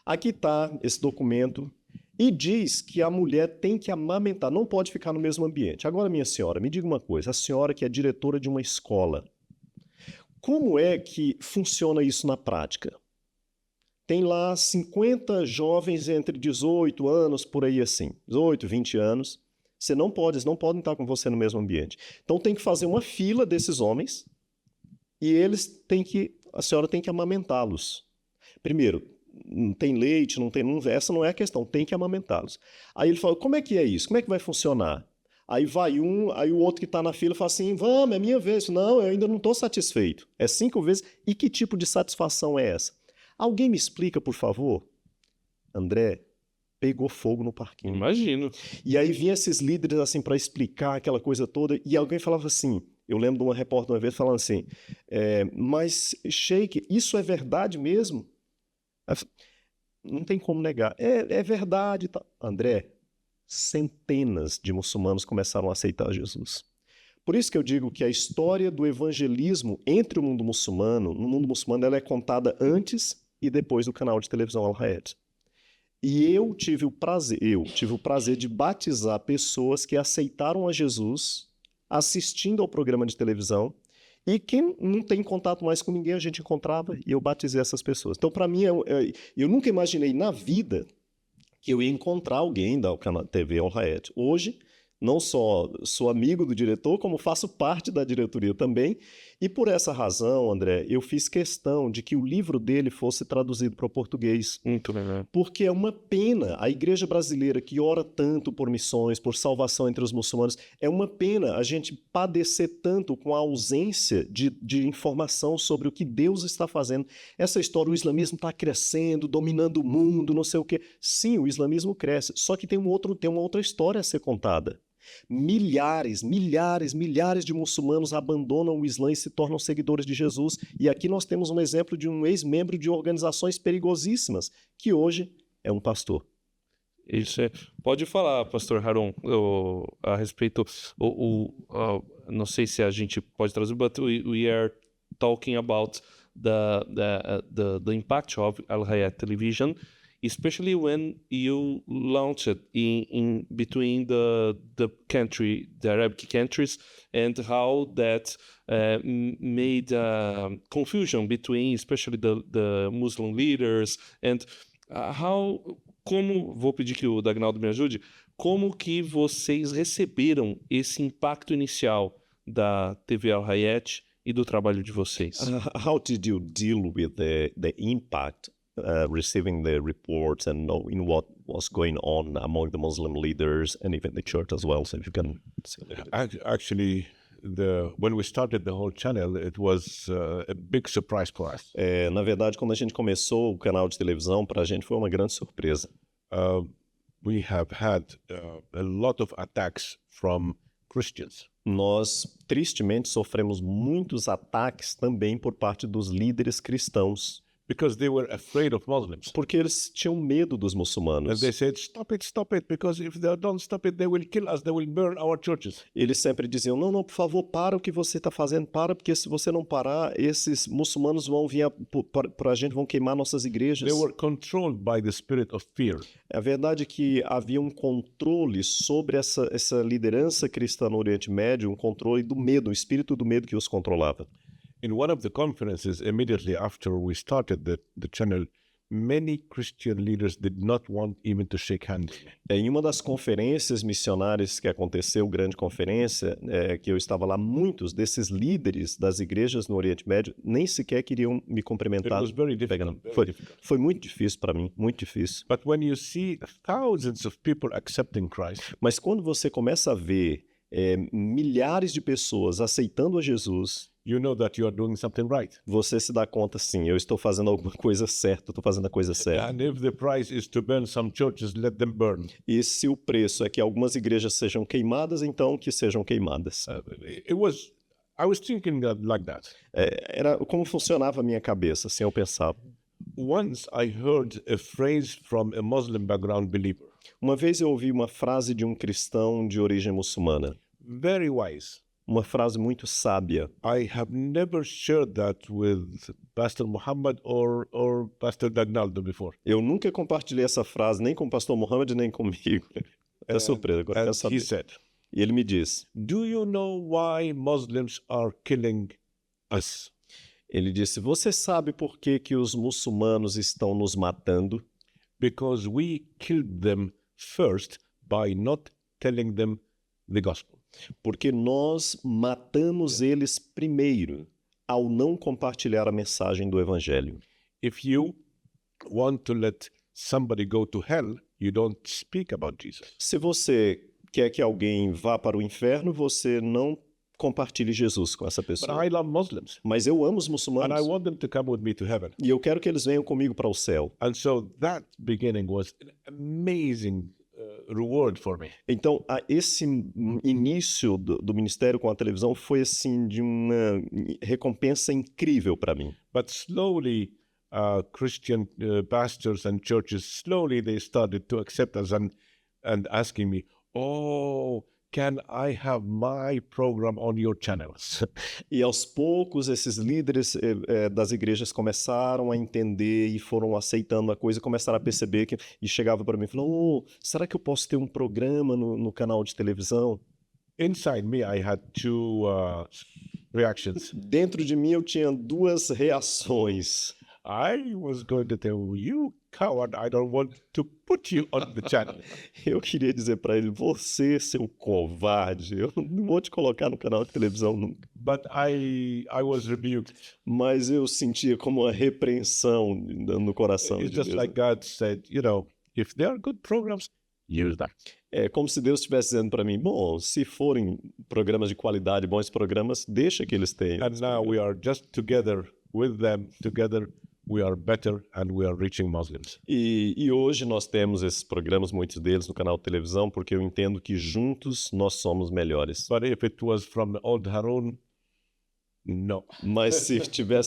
Aqui tá esse documento e diz que a mulher tem que amamentar, não pode ficar no mesmo ambiente. Agora, minha senhora, me diga uma coisa, a senhora que é diretora de uma escola, como é que funciona isso na prática? tem lá 50 jovens entre 18 anos, por aí assim, 18, 20 anos. Você não pode, eles não podem estar com você no mesmo ambiente. Então tem que fazer uma fila desses homens e a senhora tem que amamentá-los. Primeiro, não tem leite, essa não é a questão, tem que amamentá-los. Aí ele fala, como é que é isso? Como é que vai funcionar? Aí vai aí o outro que está na fila fala assim, vamos, é minha vez. Não, eu ainda não estou satisfeito. É 5 vezes. E que tipo de satisfação é essa? Alguém me explica, por favor? André, pegou fogo no parquinho. Imagino. E aí vinham esses líderes assim para explicar aquela coisa toda, e alguém falava assim, eu lembro de uma repórter uma vez falando assim, mas Sheik, isso é verdade mesmo? Não tem como negar. É verdade. Tá. André, centenas de muçulmanos começaram a aceitar Jesus. Por isso que eu digo que a história do evangelismo entre o mundo muçulmano, no mundo muçulmano, ela é contada antes e depois do canal de televisão Al-Hayat. E eu tive o prazer de batizar pessoas que aceitaram a Jesus assistindo ao programa de televisão, e quem não tem contato mais com ninguém, a gente encontrava e eu batizei essas pessoas. Então, para mim, eu nunca imaginei na vida que eu ia encontrar alguém da TV Al-Hayat. Hoje, não só sou amigo do diretor, como faço parte da diretoria também. E por essa razão, André, eu fiz questão de que o livro dele fosse traduzido para o português. Muito legal. Porque é uma pena a igreja brasileira que ora tanto por missões, por salvação entre os muçulmanos, é uma pena a gente padecer tanto com a ausência de informação sobre o que Deus está fazendo. Essa história, o islamismo está crescendo, dominando o mundo, não sei o quê. Sim, o islamismo cresce, só que tem uma outra história a ser contada. Milhares de muçulmanos abandonam o Islã e se tornam seguidores de Jesus. E aqui nós temos um exemplo de um ex-membro de organizações perigosíssimas, que hoje é um pastor. Isso é. Pode falar, pastor Haron, a respeito. Não sei se a gente pode traduzir, but we are talking about the impact of Al-Hayat television, especially when you launched it in between the Arabic countries, and how that made confusion between, especially the Muslim leaders, and vou pedir que o Dagnaldo me ajude, como que vocês receberam esse impacto inicial da TV Al-Hayat e do trabalho de vocês? How did you deal with the impact receiving the reports and knowing what was going on among the Muslim leaders and even the church as well? So if you can say a little bit. Actually, when we started the whole channel, it was a big surprise for us. Na verdade, quando a gente começou o canal de televisão, para a gente foi uma grande surpresa. We have had a lot of attacks from Christians. Nós, tristemente, sofremos muitos ataques também por parte dos líderes cristãos. Because they were afraid of Muslims. Porque eles tinham medo dos muçulmanos. And they said, stop it, because if they don't stop it, they will kill us, they will burn our churches. Eles sempre diziam, não, por favor, para o que você está fazendo, porque se você não parar, esses muçulmanos vão vir para a gente, vão queimar nossas igrejas. They were controlled by the spirit of fear. A verdade é que havia um controle sobre essa liderança cristã no Oriente Médio, um controle do medo, o espírito do medo que os controlava. In one of the conferences, immediately after we started the channel, many Christian leaders did not want even to shake hands. Em uma das conferências missionárias que aconteceu, grande conferência, que eu estava lá, muitos desses líderes das igrejas no Oriente Médio nem sequer queriam me cumprimentar. It was very difficult. Foi muito difícil para mim, muito difícil. But when you see thousands of people accepting Christ, mas quando você começa a ver milhares de pessoas aceitando a Jesus, you know that you are doing something right. Você se dá conta, sim, eu estou fazendo alguma coisa certa, estou fazendo a coisa certa. And if the price is to burn some churches, let them burn. E se o preço é que algumas igrejas sejam queimadas, então que sejam queimadas. I was thinking like that. Era como funcionava a minha cabeça, assim eu pensava. Once I heard a phrase from a Muslim background believer. Uma vez eu ouvi uma frase de um cristão de origem muçulmana. Very wise. Uma frase muito sábia. I have never shared that with Pastor Muhammad or Pastor Dagnaldo before. Eu nunca compartilhei essa frase nem com o pastor Muhammad nem comigo. É surpresa, agora quero saber. He said, e ele me diz, do you know why Muslims are killing us? Ele disse: Você sabe por que que os muçulmanos estão nos matando? Because we killed them first by not telling them the gospel. Porque nós matamos eles primeiro ao não compartilhar a mensagem do evangelho. If you want to let somebody go to hell, you don't speak about Jesus. Se você quer que alguém vá para o inferno, você não compartilhe Jesus com essa But pessoa. I love Muslims, Mas eu amo os and I muçulmanos want them to come with me to heaven. e eu quero que eles venham comigo para o céu. And so that beginning was an amazing reward for me. Então, esse início do ministério com a televisão foi assim de uma recompensa incrível para mim. But slowly, Christian pastors and churches, slowly they started to accept us and asking me, oh, can I have my program on your channels? E aos poucos esses líderes das igrejas começaram a entender e foram aceitando a coisa, começaram a perceber que e chegava para mim e falou: "Oh, será que eu posso ter um programa no canal de televisão?" Inside me, I had two reactions. Dentro de mim eu tinha duas reações. I was going to tell you, coward, I don't want to put you on the channel. Eu queria dizer para ele: "Você, seu covarde, eu não vou te colocar no canal de televisão nunca." But I was rebuked. Mas eu sentia como uma repreensão no coração It's de just Deus. like God said, you know, if they are good programs, use that. É como se Deus estivesse dizendo para mim: bom, se forem programas de qualidade, bons programas, deixa que eles tenham. And now we are just together with them, together we are better and we are reaching Muslims. E hoje nós temos esses programas, muitos deles, no canal de televisão, porque eu entendo que juntos nós somos melhores. But if it was from old Harun, no. Mas se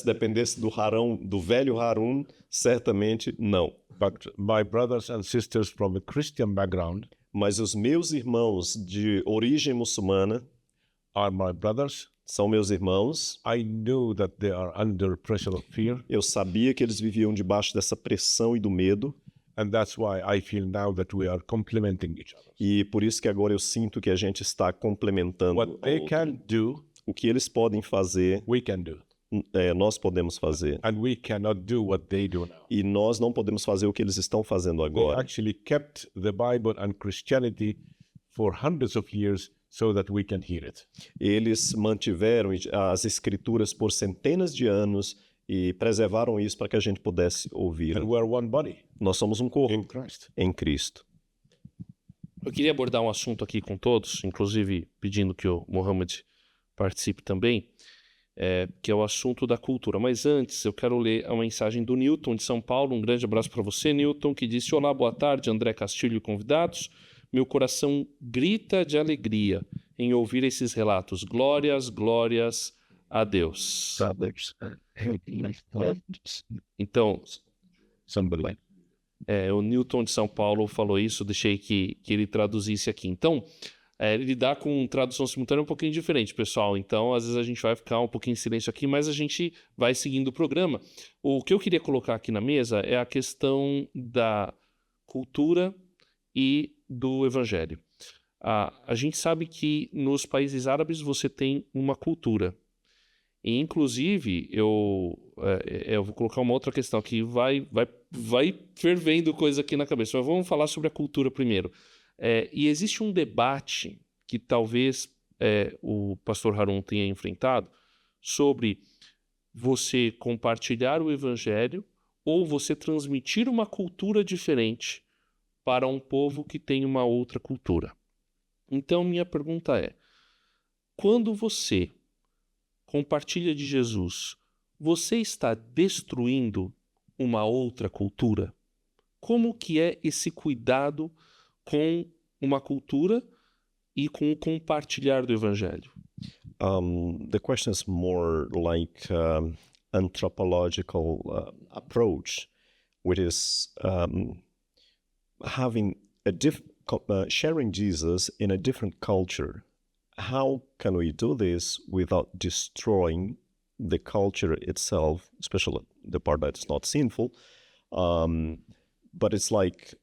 dependesse do Harão, do velho Harun, certamente não. But my brothers and sisters from a Christian background Mas os meus irmãos de origem muçulmana are my brothers. são meus irmãos. I knew that they are under pressure of fear, Eu sabia que eles viviam debaixo dessa pressão e do medo. and that's why I feel now that we are complementing each other. E por isso que agora eu sinto que a gente está complementando What they can do, o que eles podem fazer, we can do. nós podemos fazer. And we cannot do what they do now. E nós não podemos fazer o que eles estão fazendo They agora. actually kept the Bible and Christianity for hundreds of years so that we can hear it. Eles mantiveram as escrituras por centenas de anos e preservaram isso para que a gente pudesse ouvir. And we are one body Nós somos um corpo in Christ. em Cristo. Eu queria abordar um assunto aqui com todos, inclusive pedindo que o Mohamed participe também, que é o assunto da cultura. Mas antes, eu quero ler a mensagem do Newton de São Paulo. Um grande abraço para você, Newton, que disse: olá, boa tarde, André Castilho e convidados. Meu coração grita de alegria em ouvir esses relatos. Glórias, glórias a Deus. Então, o Newton de São Paulo falou isso, deixei que ele traduzisse aqui. Então, lidar com tradução simultânea é um pouquinho diferente, pessoal. Então, às vezes a gente vai ficar um pouquinho em silêncio aqui, mas a gente vai seguindo o programa. O que eu queria colocar aqui na mesa é a questão da cultura e do evangelho. A gente sabe que nos países árabes você tem uma cultura. E, inclusive, eu vou colocar uma outra questão que vai fervendo coisa aqui na cabeça. Mas vamos falar sobre a cultura primeiro. E existe um debate que talvez o pastor Harun tenha enfrentado sobre você compartilhar o evangelho ou você transmitir uma cultura diferente para um povo que tem uma outra cultura. Então, minha pergunta é: quando você compartilha de Jesus, você está destruindo uma outra cultura? Como que é esse cuidado com uma cultura e com o compartilhar do evangelho? The question is more like anthropological approach, which is having sharing Jesus in a different culture. How can we do this without destroying the culture itself, especially the part that is not sinful? But it's like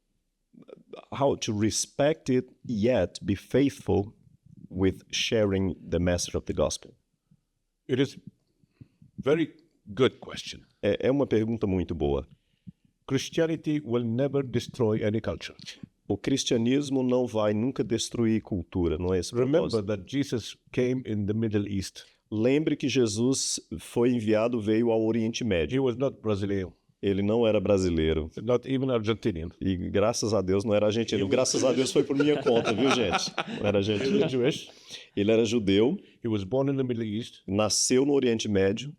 how to respect it, yet be faithful with sharing the message of the gospel. It is very good question. É uma pergunta muito boa. Christianity will never destroy any culture. O cristianismo não vai nunca destruir cultura, não é esse o Remember propósito. that Jesus came in the Middle East. Lembre que Jesus foi enviado, veio ao Oriente He Médio. was not Brazilian, Ele não era brasileiro. not even Argentinian. E graças a Deus não era argentino. Graças a Deus foi por minha conta, viu, gente? Não era He argentino. was Jewish. Ele era judeu, He was born in the Middle East. nasceu no Oriente Médio.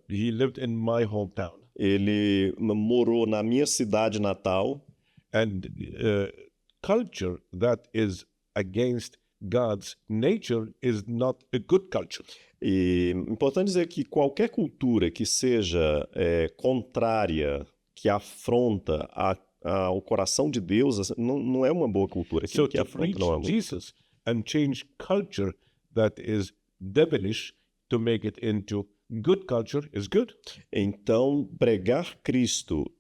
He lived in my hometown. Ele morou na minha cidade natal. And culture that is against God's nature is not a good culture. E importante dizer que qualquer cultura que seja contrária, que afronta ao coração de Deus, assim, não é uma boa cultura. Aquilo So que to afronta preach não é uma boa. Jesus and change culture that is devilish to make it into good culture is good. Então, pregar Cristo,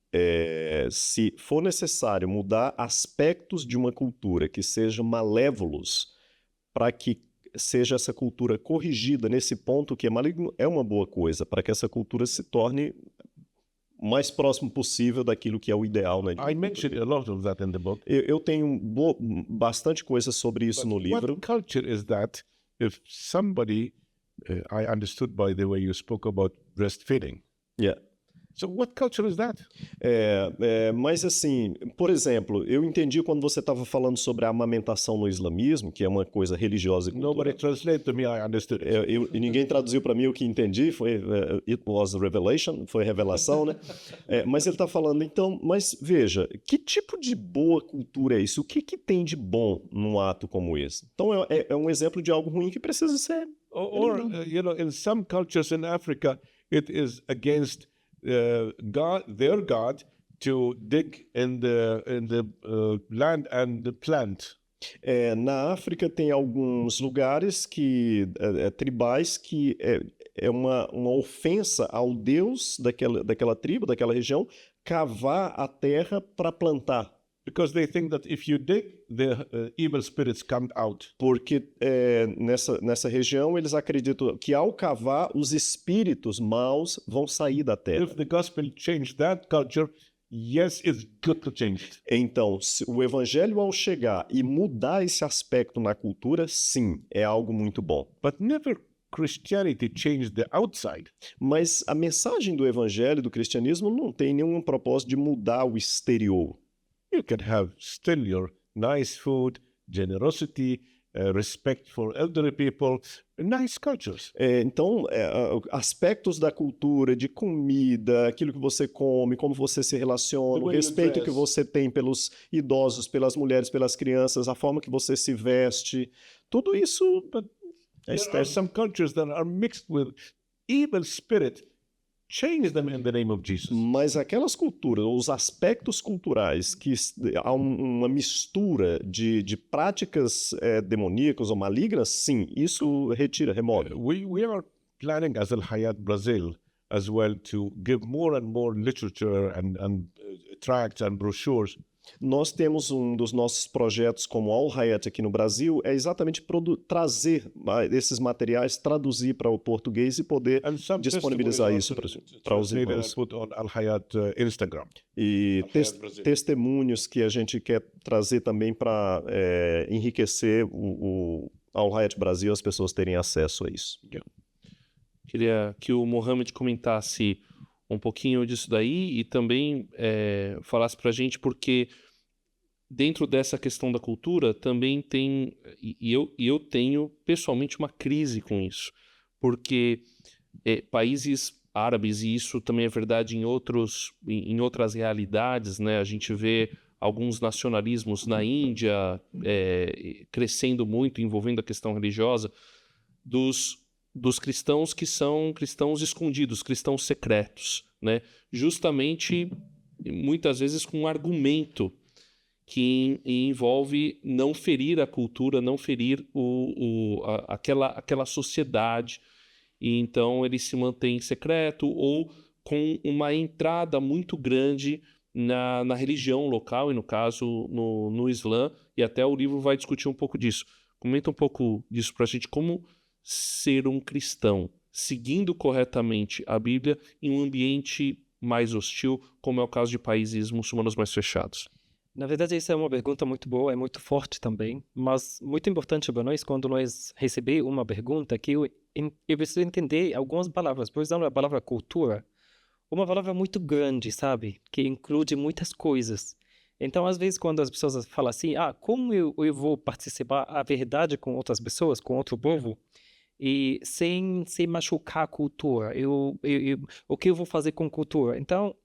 se for necessário mudar aspectos de uma cultura que sejam malévolos para que seja essa cultura corrigida nesse ponto que é maligno, é uma boa coisa, para que essa cultura se torne o mais próximo possível daquilo que é o ideal, né? I mentioned a lot of that in the book. Eu tenho bastante coisa sobre isso no livro. What culture is that if somebody, I understood by the way you spoke about breastfeeding. Yeah. So what culture is that? Mas assim, por exemplo, eu entendi quando você estava falando sobre a amamentação no islamismo, que é uma coisa religiosa e cultural. Nobody translate to me, I understood it. E ninguém traduziu para mim o que entendi, foi it was revelation, foi revelação, né? Mas ele está falando, então, mas veja, que tipo de boa cultura é isso? O que tem de bom num ato como esse? Então é um exemplo de algo ruim que precisa ser. Or in some cultures in Africa, it is against God, their God, to dig in the land and plant. Na África tem alguns lugares que tribais que é uma ofensa ao Deus daquela tribo, daquela região, cavar a terra para plantar. Because they think that if you dig, the evil spirits come out. Porque nessa região eles acreditam que ao cavar os espíritos maus vão sair da terra. If the gospel changed that culture, yes, it's good to change it. Então, se o evangelho ao chegar e mudar esse aspecto na cultura, sim, é algo muito bom. But never Christianity changed the outside. Mas a mensagem do evangelho, do cristianismo, não tem nenhum propósito de mudar o exterior. You can have still your nice food, generosity, respect for elderly people, nice cultures. Então, aspectos da cultura, de comida, aquilo que você come, como você se relaciona, o respeito que você tem pelos idosos, pelas mulheres, pelas crianças, a forma que você se veste, tudo isso é There are some cultures that are mixed with evil spirit. Change them in the name of Jesus. Mas aquelas culturas, os aspectos culturais que há uma mistura de práticas demoníacas ou malignas, sim, isso remove. We are planning as Al Hayat Brazil as well to give more and more literature and tracts and brochures. Nós temos um dos nossos projetos como Al Hayat aqui no Brasil, é exatamente trazer esses materiais, traduzir para o português e poder disponibilizar isso para os irmãos. Put on Al Hayat Instagram. E testemunhos que a gente quer trazer também para enriquecer o Al Hayat Brasil, as pessoas terem acesso a isso. Queria que o Mohamed comentasse um pouquinho disso daí e também falasse para a gente porque dentro dessa questão da cultura também tem, e eu tenho pessoalmente uma crise com isso, porque países árabes, e isso também é verdade em outras realidades, né? A gente vê alguns nacionalismos na Índia crescendo muito, envolvendo a questão religiosa, dos cristãos que são cristãos escondidos, cristãos secretos, né? Justamente, muitas vezes com um argumento que envolve não ferir a cultura, não ferir aquela sociedade, e então ele se mantém secreto ou com uma entrada muito grande na religião local, e no caso no Islã, e até o livro vai discutir um pouco disso. Comenta um pouco disso para a gente, como ser um cristão seguindo corretamente a Bíblia em um ambiente mais hostil, como é o caso de países muçulmanos mais fechados? Na verdade, essa é uma pergunta muito boa, é muito forte também, mas muito importante para nós quando nós recebemos uma pergunta que eu preciso entender algumas palavras. Por exemplo, a palavra cultura, uma palavra muito grande, sabe? Que inclui muitas coisas. Então, às vezes, quando as pessoas falam assim, como eu vou participar a verdade com outras pessoas, com outro povo, e sem machucar a cultura, o que eu vou fazer com cultura? Então,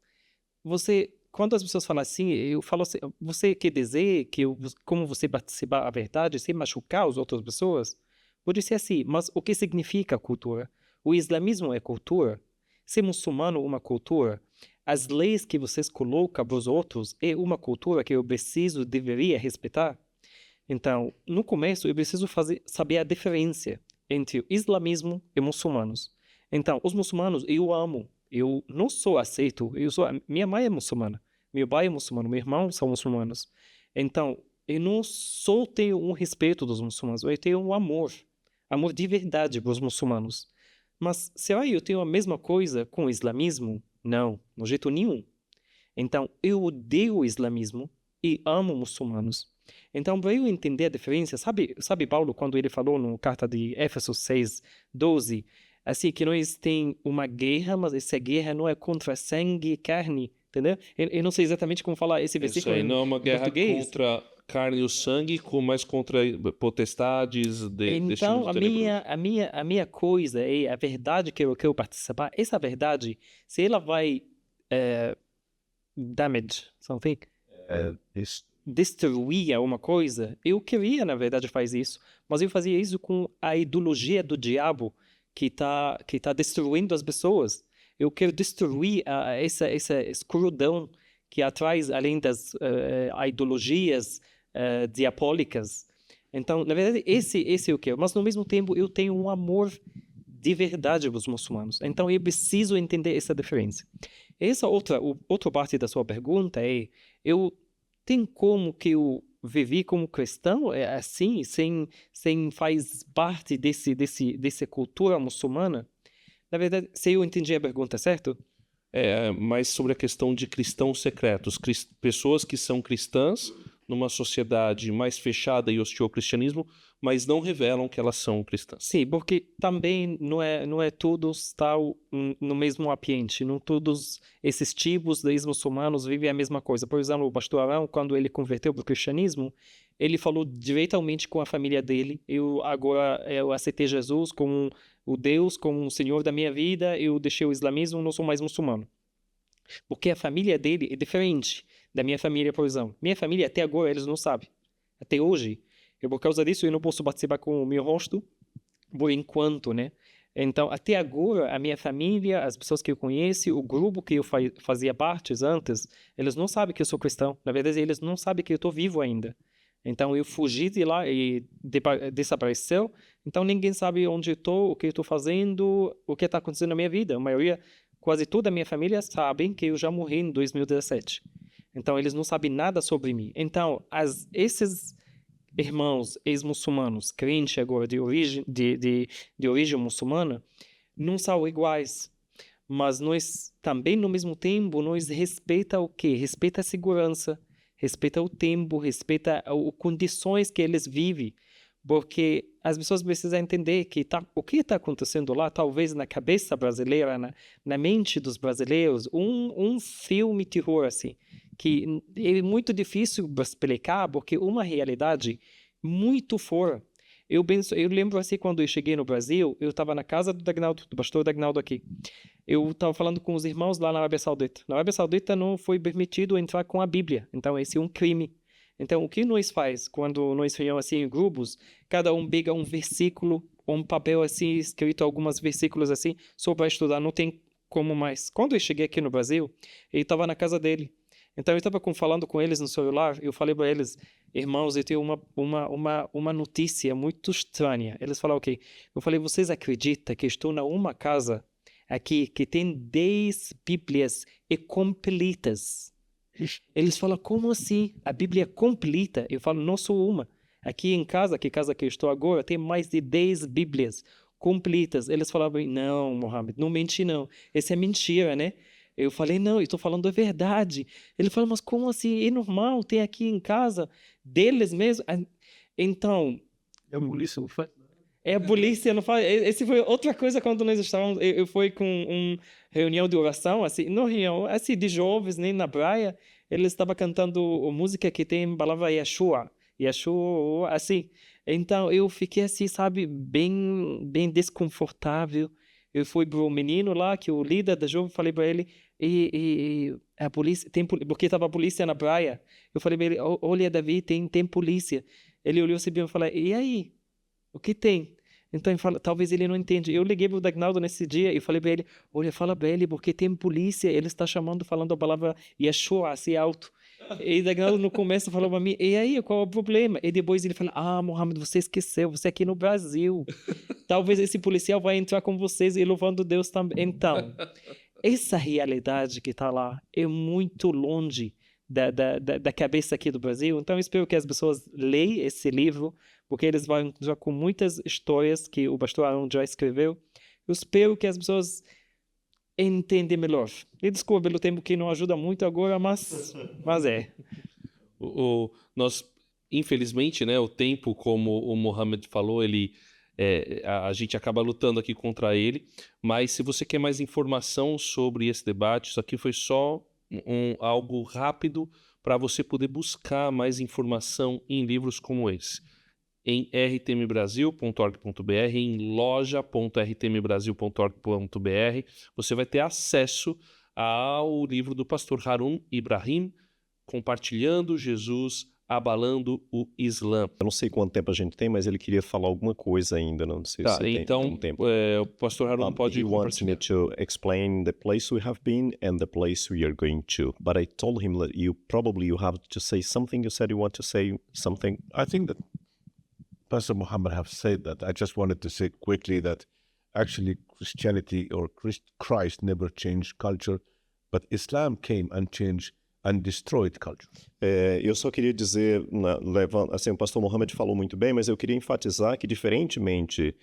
quando as pessoas falam assim, eu falo assim, você quer dizer que como você participar a verdade sem machucar as outras pessoas? Pode ser assim, mas o que significa cultura? O islamismo é cultura? Ser muçulmano é uma cultura? As leis que vocês colocam para os outros é uma cultura que eu deveria respeitar? Então, no começo, eu preciso saber a diferença entre o islamismo e muçulmanos. Então, os muçulmanos eu amo. Eu não sou aceito. Minha mãe é muçulmana. Meu pai é muçulmano. Meu irmão são muçulmanos. Então, eu não só tenho um respeito dos muçulmanos. Eu tenho um amor. Amor de verdade para os muçulmanos. Mas será que eu tenho a mesma coisa com o islamismo? Não, de jeito nenhum. Então, eu odeio o islamismo e amo muçulmanos. Então, para eu entender a diferença, sabe Paulo, quando ele falou no carta de Éfeso 6:12, assim, que nós tem uma guerra, mas essa guerra não é contra sangue e carne, entendeu? Eu não sei exatamente como falar esse Isso versículo aí não é uma em guerra português. contra carne e o sangue, mas contra potestades deste Então, mundo tenebroso. a minha coisa é a verdade que eu quero participar. Essa verdade, se ela vai damage something, This destruir alguma coisa, eu queria, na verdade, fazer isso, mas eu fazia isso com a ideologia do diabo que tá destruindo as pessoas. Eu quero destruir essa escuridão que atrás, além das ideologias diabólicas. Então, na verdade, esse eu quero. Mas, no mesmo tempo, eu tenho um amor de verdade para os muçulmanos. Então, eu preciso entender essa diferença. Essa outra parte da sua pergunta é, tem como que eu vivi como cristão assim, sem faz parte dessa cultura muçulmana? Na verdade, se eu entendi a pergunta certo? Mas sobre a questão de cristãos secretos, pessoas que são cristãs numa sociedade mais fechada e hostil ao cristianismo, mas não revelam que elas são cristãs. Sim, porque também não é todos estão no mesmo ambiente, não todos esses tipos de ex-muçulmanos vivem a mesma coisa. Por exemplo, o pastor Arão, quando ele converteu para o cristianismo, ele falou diretamente com a família dele: eu aceitei Jesus como o Deus, como o Senhor da minha vida, eu deixei o islamismo, não sou mais muçulmano. Porque a família dele é diferente da minha família, por exemplo. Minha família, até agora, eles não sabem. Até hoje. Por causa disso, eu não posso participar com o meu rosto, por enquanto, né? Então, até agora, a minha família, as pessoas que eu conheço, o grupo que eu fazia parte antes, eles não sabem que eu sou cristão. Na verdade, eles não sabem que eu estou vivo ainda. Então, eu fugi de lá e desapareceu. Então, ninguém sabe onde eu estou, o que eu estou fazendo, o que está acontecendo na minha vida. A maioria, quase toda a minha família sabem que eu já morri em 2017. Então, eles não sabem nada sobre mim. Então, esses irmãos ex-muçulmanos, crentes agora de origem muçulmana, não são iguais. Mas nós também, no mesmo tempo, nós respeita o quê? Respeita a segurança, respeita o tempo, respeita as condições que eles vivem. Porque as pessoas precisam entender que o que está acontecendo lá, talvez na cabeça brasileira, na mente dos brasileiros, um filme terror assim, que é muito difícil de explicar, porque uma realidade muito fora. Eu lembro assim, quando eu cheguei no Brasil, eu estava na casa do pastor Dagnaldo aqui. Eu estava falando com os irmãos lá na Arábia Saudita. Na Arábia Saudita não foi permitido entrar com a Bíblia, então esse é um crime. Então, o que nós faz quando nós fazemos assim em grupos? Cada um pega um versículo, um papel assim, escrito alguns versículos assim, só para estudar, não tem como mais. Quando eu cheguei aqui no Brasil, ele estava na casa dele. Então, eu estava falando com eles no celular, eu falei para eles: irmãos, eu tenho uma notícia muito estranha. Eles falaram: ok. Eu falei: vocês acreditam que estou numa casa aqui que tem 10 Bíblias completas? Eles falam: como assim? A Bíblia é completa? Eu falo: não sou uma. Aqui em casa, que casa que eu estou agora, tem mais de 10 Bíblias completas. Eles falavam, não, Mohammed, não mente não. Isso é mentira, né? Eu falei, não, eu estou falando a verdade. Ele falou, mas como assim? É normal, tem aqui em casa deles mesmo. Então, A polícia não faz. a polícia não faz. Esse foi outra coisa quando nós estávamos. Eu fui com uma reunião de oração, assim, não reunião, assim, de jovens, nem na praia. Ele estava cantando música que tem a palavra Yeshua. Yeshua, assim. Então eu fiquei assim, sabe, bem desconfortável. Eu fui pro menino lá, que o líder da jovem, falei para ele, e a polícia, porque estava a polícia na praia. Eu falei para ele, olha, Davi, tem polícia. Ele olhou assim e falou, e aí? O que tem? Então, ele fala, talvez ele não entende. Eu liguei para o Dagnaldo nesse dia e falei para ele, olha, fala para ele, porque tem polícia, ele está falando a palavra Yeshua, assim, alto. E o Dagnaldo no começo falou para mim, e aí, qual é o problema? E depois ele falou, Mohammed, você esqueceu, você é aqui no Brasil. Talvez esse policial vai entrar com vocês e louvando Deus também. Então, essa realidade que está lá é muito longe da cabeça aqui do Brasil. Então, eu espero que as pessoas leiam esse livro, porque eles vão já com muitas histórias que o pastor Aaron já escreveu. Eu espero que as pessoas entendam melhor. E desculpa pelo tempo que não ajuda muito agora, mas é. Nós, infelizmente, né, o tempo, como o Mohammed falou, a gente acaba lutando aqui contra ele, mas se você quer mais informação sobre esse debate, isso aqui foi só algo rápido para você poder buscar mais informação em livros como esse. Em rtmbrasil.org.br, em loja.rtmbrasil.org.br, você vai ter acesso ao livro do pastor Harun Ibrahim, Compartilhando Jesus, Abalando o Islã. Eu não sei quanto tempo a gente tem, mas ele queria falar alguma coisa ainda, não sei se então, tem um tempo. O pastor Harun pode He wants me to explain the place we have been and the place we are going to. But I told him that you have to say something. You said you want to say something. I think that Pastor Muhammad have said that. I just wanted to say quickly that actually Christianity or Christ never changed culture, but Islam came and changed and destroyed culture. Eu só queria dizer, assim, o pastor Muhammad falou muito bem, mas eu queria enfatizar que, diferentemente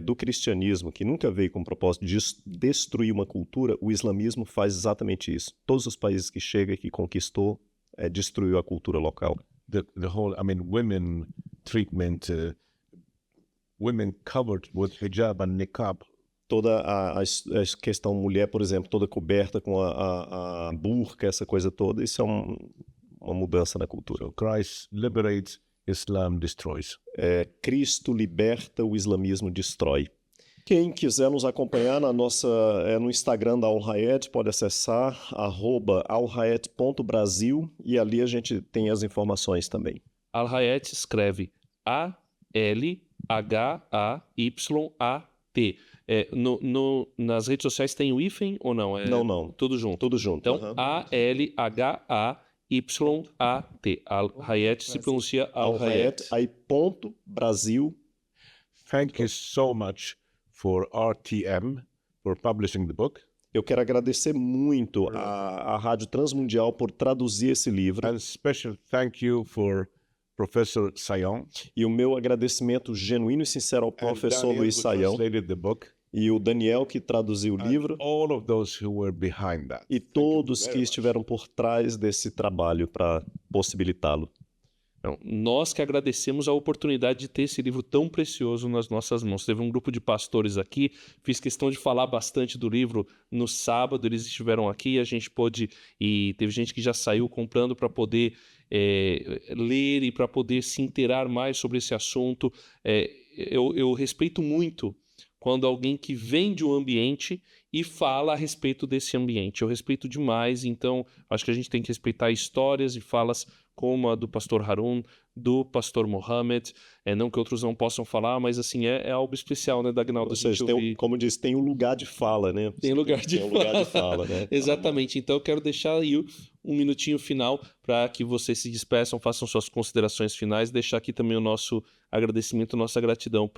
do cristianismo, que nunca veio com o propósito de destruir uma cultura, o islamismo faz exatamente isso. Todos os países que chega, que conquistou, destruiu a cultura local. The whole, women treatment, women covered with hijab and niqab. Toda a questão mulher, por exemplo, toda coberta com a burca, essa coisa toda, isso é uma mudança na cultura. So Christ liberates, Islam destroys. Cristo liberta, o islamismo destrói. Quem quiser nos acompanhar no Instagram da Al Hayat, pode acessar @alhayat.brasil e ali a gente tem as informações também. Al Hayat escreve ALHAYAT. Nas redes sociais tem o hífen ou não? Não. Tudo junto. Tudo junto. Então, ALHAYAT. Al Hayat se pronuncia Al Hayat. Aí ponto Brasil. Thank you so much for RTM for publishing the book. Eu quero agradecer muito à Rádio Transmundial por traduzir esse livro. And special thank you for Professor Sayon. E o meu agradecimento genuíno e sincero ao professor Luiz Saião e o Daniel que traduziu o livro. All of those who were behind that. E todos que estiveram por trás desse trabalho para possibilitá-lo. Então, nós que agradecemos a oportunidade de ter esse livro tão precioso nas nossas mãos. Teve um grupo de pastores aqui, fiz questão de falar bastante do livro no sábado, eles estiveram aqui, a gente pôde, e teve gente que já saiu comprando para poder ler e para poder se inteirar mais sobre esse assunto. Eu respeito muito quando alguém que vem de um ambiente e fala a respeito desse ambiente. Eu respeito demais, então acho que a gente tem que respeitar histórias e falas como a do pastor Harun, do pastor Mohammed, não que outros não possam falar, mas assim, é algo especial, né, Dagnaldo? Ou seja, como diz, tem um lugar de fala, né? Tem lugar de fala, né? Exatamente, então eu quero deixar aí um minutinho final para que vocês se despeçam, façam suas considerações finais, deixar aqui também o nosso agradecimento, nossa gratidão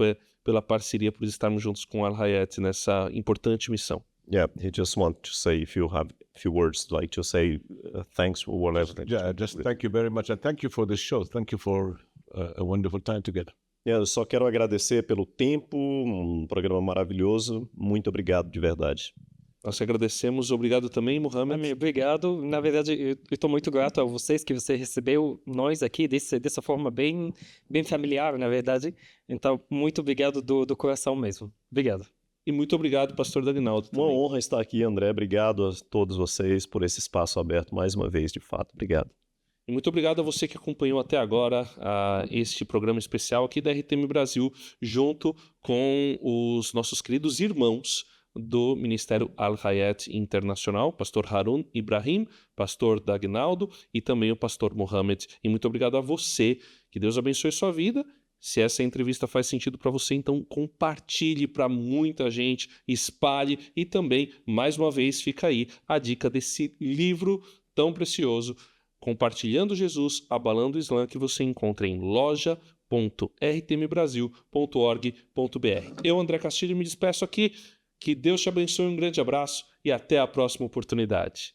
pela parceria, por estarmos juntos com Al Hayat nessa importante missão. Yeah, he just wants to say if you have a few words like to say thanks for whatever. Just thank you very much and thank you for this show. Thank you for a wonderful time together. Eu só quero agradecer pelo tempo, um programa maravilhoso. Muito obrigado de verdade. Nós te agradecemos. Obrigado também, Mohamed. Amém, obrigado. Na verdade, eu estou muito grato a vocês que você recebeu nós aqui dessa forma bem familiar, na verdade. Então, muito obrigado do coração mesmo. Obrigado. E muito obrigado, pastor Dagnaldo. Uma também. honra estar aqui, André. Obrigado a todos vocês por esse espaço aberto mais uma vez, de fato. Obrigado. E muito obrigado a você que acompanhou até agora este programa especial aqui da RTM Brasil, junto com os nossos queridos irmãos do Ministério Al-Hayat Internacional, pastor Harun Ibrahim, pastor Dagnaldo e também o pastor Mohamed. E muito obrigado a você. Que Deus abençoe sua vida. Se essa entrevista faz sentido para você, então compartilhe para muita gente, espalhe e também, mais uma vez, fica aí a dica desse livro tão precioso, Compartilhando Jesus, Abalando o Islã, que você encontra em loja.rtmbrasil.org.br. Eu, André Castilho, me despeço aqui. Que Deus te abençoe, um grande abraço e até a próxima oportunidade.